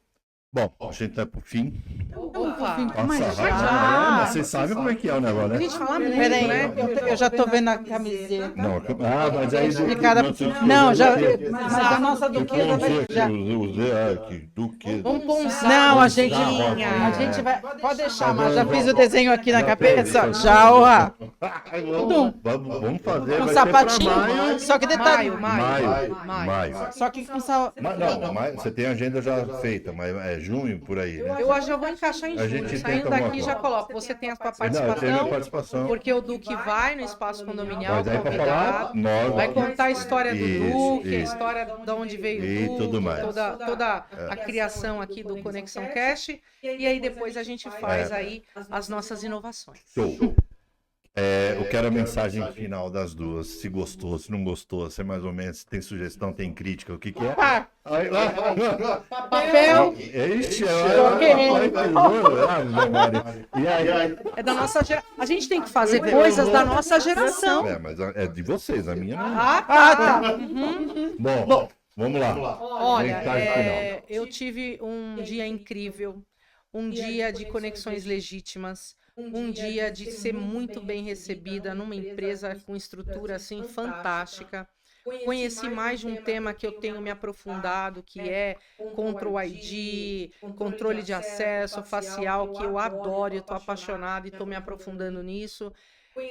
Speaker 1: Bom, a gente tá pro fim.
Speaker 3: Opa.
Speaker 1: Nossa,
Speaker 2: já.
Speaker 1: vocês sabem como é que é o negócio,
Speaker 3: A
Speaker 1: né?
Speaker 3: gente fala muito,
Speaker 2: Peraí,
Speaker 3: né?
Speaker 2: eu já tô vendo a camiseta.
Speaker 1: Não, mas aí...
Speaker 2: Não, já. Mas a nossa duquesa vai. Já.
Speaker 1: Vamos
Speaker 3: pôr um
Speaker 2: Não, a gente vai. Pode deixar, mas já fiz o desenho aqui na cabeça. Já, ó.
Speaker 1: Vamos fazer.
Speaker 2: Um
Speaker 1: vai ser pra
Speaker 2: sapatinho.
Speaker 1: maio.
Speaker 2: Só que detalhe.
Speaker 1: Maio.
Speaker 2: Só que com
Speaker 1: Não, mas você tem a agenda já feita, mas é junho por aí, né?
Speaker 3: Eu acho que eu vou encaixar em
Speaker 1: A
Speaker 3: junho.
Speaker 1: gente
Speaker 3: Saindo
Speaker 1: tenta
Speaker 3: daqui
Speaker 1: alguma
Speaker 3: já
Speaker 1: coisa.
Speaker 3: coloco. Você tem a sua
Speaker 1: Não, eu tenho minha
Speaker 3: participação,
Speaker 1: participação.
Speaker 3: porque o Duque vai no espaço condominial,
Speaker 1: Mas aí pra falar,
Speaker 3: convidado.
Speaker 1: nós...
Speaker 3: Vai contar a história do
Speaker 1: Isso,
Speaker 3: Duque, a
Speaker 1: isso.
Speaker 3: história de onde veio
Speaker 1: E
Speaker 3: o Duque,
Speaker 1: tudo mais.
Speaker 3: toda a criação aqui do Conexão Cash. E aí depois a gente faz aí as nossas inovações.
Speaker 1: Show. Eu quero a mensagem final das duas. Se gostou, se não gostou, se é mais ou menos, se tem sugestão, tem crítica, o que que é?
Speaker 2: papel.
Speaker 1: Ixi, E aí?
Speaker 3: É da nossa geração. A gente tem que fazer coisas da nossa geração.
Speaker 1: Mas é de vocês, a minha não.
Speaker 3: Tá.
Speaker 1: Bom, vamos lá.
Speaker 3: Olha,
Speaker 1: Mensagem final.
Speaker 3: eu tive um dia incrível, um dia de conexões legítimas, um dia de ser muito bem recebida numa empresa com estrutura assim fantástica. Conheci mais de um tema que eu tenho me aprofundado, que é Control ID, controle de acesso facial, que eu adoro, eu estou apaixonada e estou me aprofundando nisso.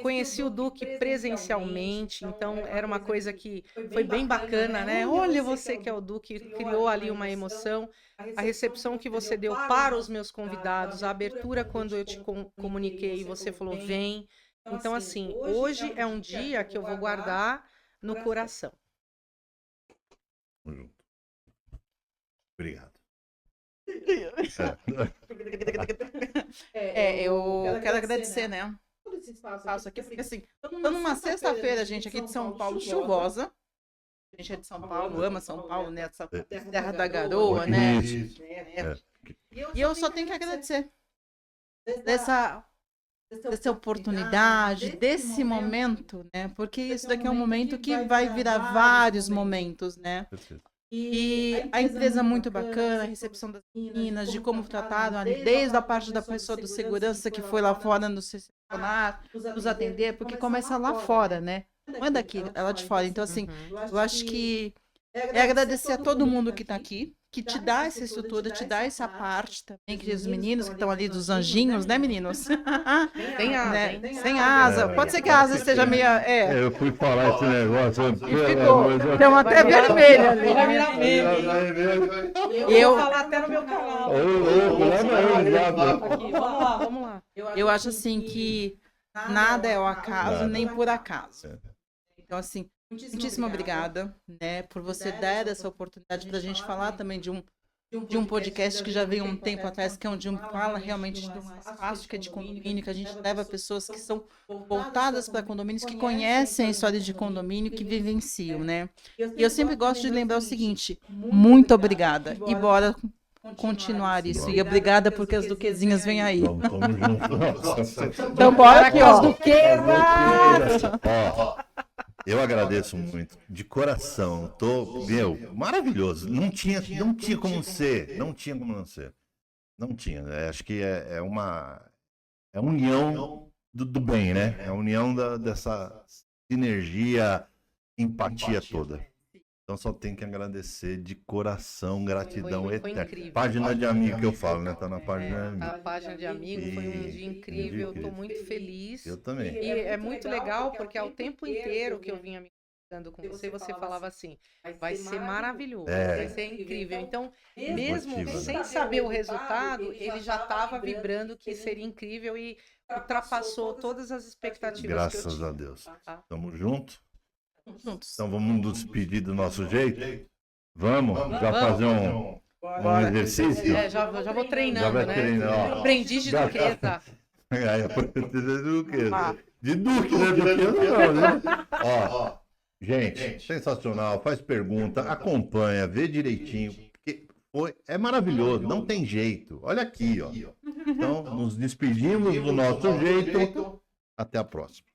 Speaker 3: Conheci o Duque presencialmente, então era uma coisa que foi bem bacana, né? Olha você que é o Duque, criou ali uma emoção. A recepção que você deu para os meus convidados, a abertura quando eu te comuniquei e você falou, vem. Então, assim, hoje é um dia que eu vou guardar no coração.
Speaker 1: Obrigado.
Speaker 2: Eu quero agradecer, né? Esse espaço aqui, porque assim, tô numa sexta-feira, gente, aqui de São Paulo, chuvosa. A gente é de São Paulo, ama São Paulo, né? Essa terra da garoa, né? E eu só tenho que agradecer dessa oportunidade, desse momento, né? Porque isso daqui é um momento que vai virar vários momentos, né? E a empresa muito bacana, a recepção das meninas, de como trataram ali, desde a parte da pessoa do segurança que foi lá fora nos recepcionar, nos atender, porque começa lá fora, né? Não é daqui, é lá de fora. Então, assim, eu acho que é agradecer a todo mundo que está aqui, que te dá essa estrutura, te dá essa parte também, que os meninos que estão ali dos anjinhos, né, meninos?
Speaker 3: Tem asa,
Speaker 2: né?
Speaker 3: hein?
Speaker 2: Sem asa. Pode ser que a asa esteja meio...
Speaker 1: Eu fui falar esse negócio.
Speaker 2: Deu até vermelho ali.
Speaker 3: Eu vou falar até no meu canal. Aqui, vamos lá.
Speaker 2: Eu acho assim que nada é o acaso, nem por acaso. Então, assim, muitíssimo obrigada, né, por você dar essa oportunidade para a gente falar também de um podcast que já veio um tempo atrás, que é onde fala realmente de um espaço que é de condomínio, que a gente leva pessoas que são voltadas para condomínios, que conhecem a história de condomínio, que vivenciam, né? E eu sempre gosto de lembrar o seguinte, muito obrigada, e bora continuar isso. E obrigada porque as duquesinhas vêm aí.
Speaker 1: Tamo junto.
Speaker 2: Então bora aqui, ó.
Speaker 1: Eu agradeço muito, de coração. Maravilhoso. Não tinha como ser. Não tinha como não ser. Não tinha. Acho que é uma união do bem, né? É a união dessa sinergia, empatia toda. Então só tem que agradecer de coração, gratidão eterna.
Speaker 3: Incrível.
Speaker 1: Página de amigo que eu falo, né? Tá na página de
Speaker 3: A
Speaker 1: amigo.
Speaker 3: página de amigo foi um dia incrível, estou muito feliz.
Speaker 1: Eu também.
Speaker 3: E é muito legal porque ao tempo inteiro que eu vinha me conversando com você falava assim, vai ser maravilhoso, vai ser incrível. Então, mesmo sem saber o resultado, ele já estava vibrando que seria incrível e ultrapassou todas as expectativas que eu
Speaker 1: Graças
Speaker 3: tinha.
Speaker 1: a Deus.
Speaker 3: Tá?
Speaker 1: Tamo junto?
Speaker 2: Juntos.
Speaker 1: Então vamos nos despedir do nosso jeito? Vamos? Já fazer um exercício?
Speaker 3: Já vou treinando,
Speaker 1: Já vai
Speaker 3: né?
Speaker 1: treinando, ó.
Speaker 3: Aprendiz de
Speaker 1: Já tá.
Speaker 3: duquesa.
Speaker 1: Aí, do quê?
Speaker 2: Ah.
Speaker 1: De Duque, né? Não, né? Ó, gente, sensacional. Faz pergunta, acompanha, vê direitinho. Porque é maravilhoso, não tem jeito. Olha aqui, ó. Então, nos despedimos do nosso jeito. Até a próxima.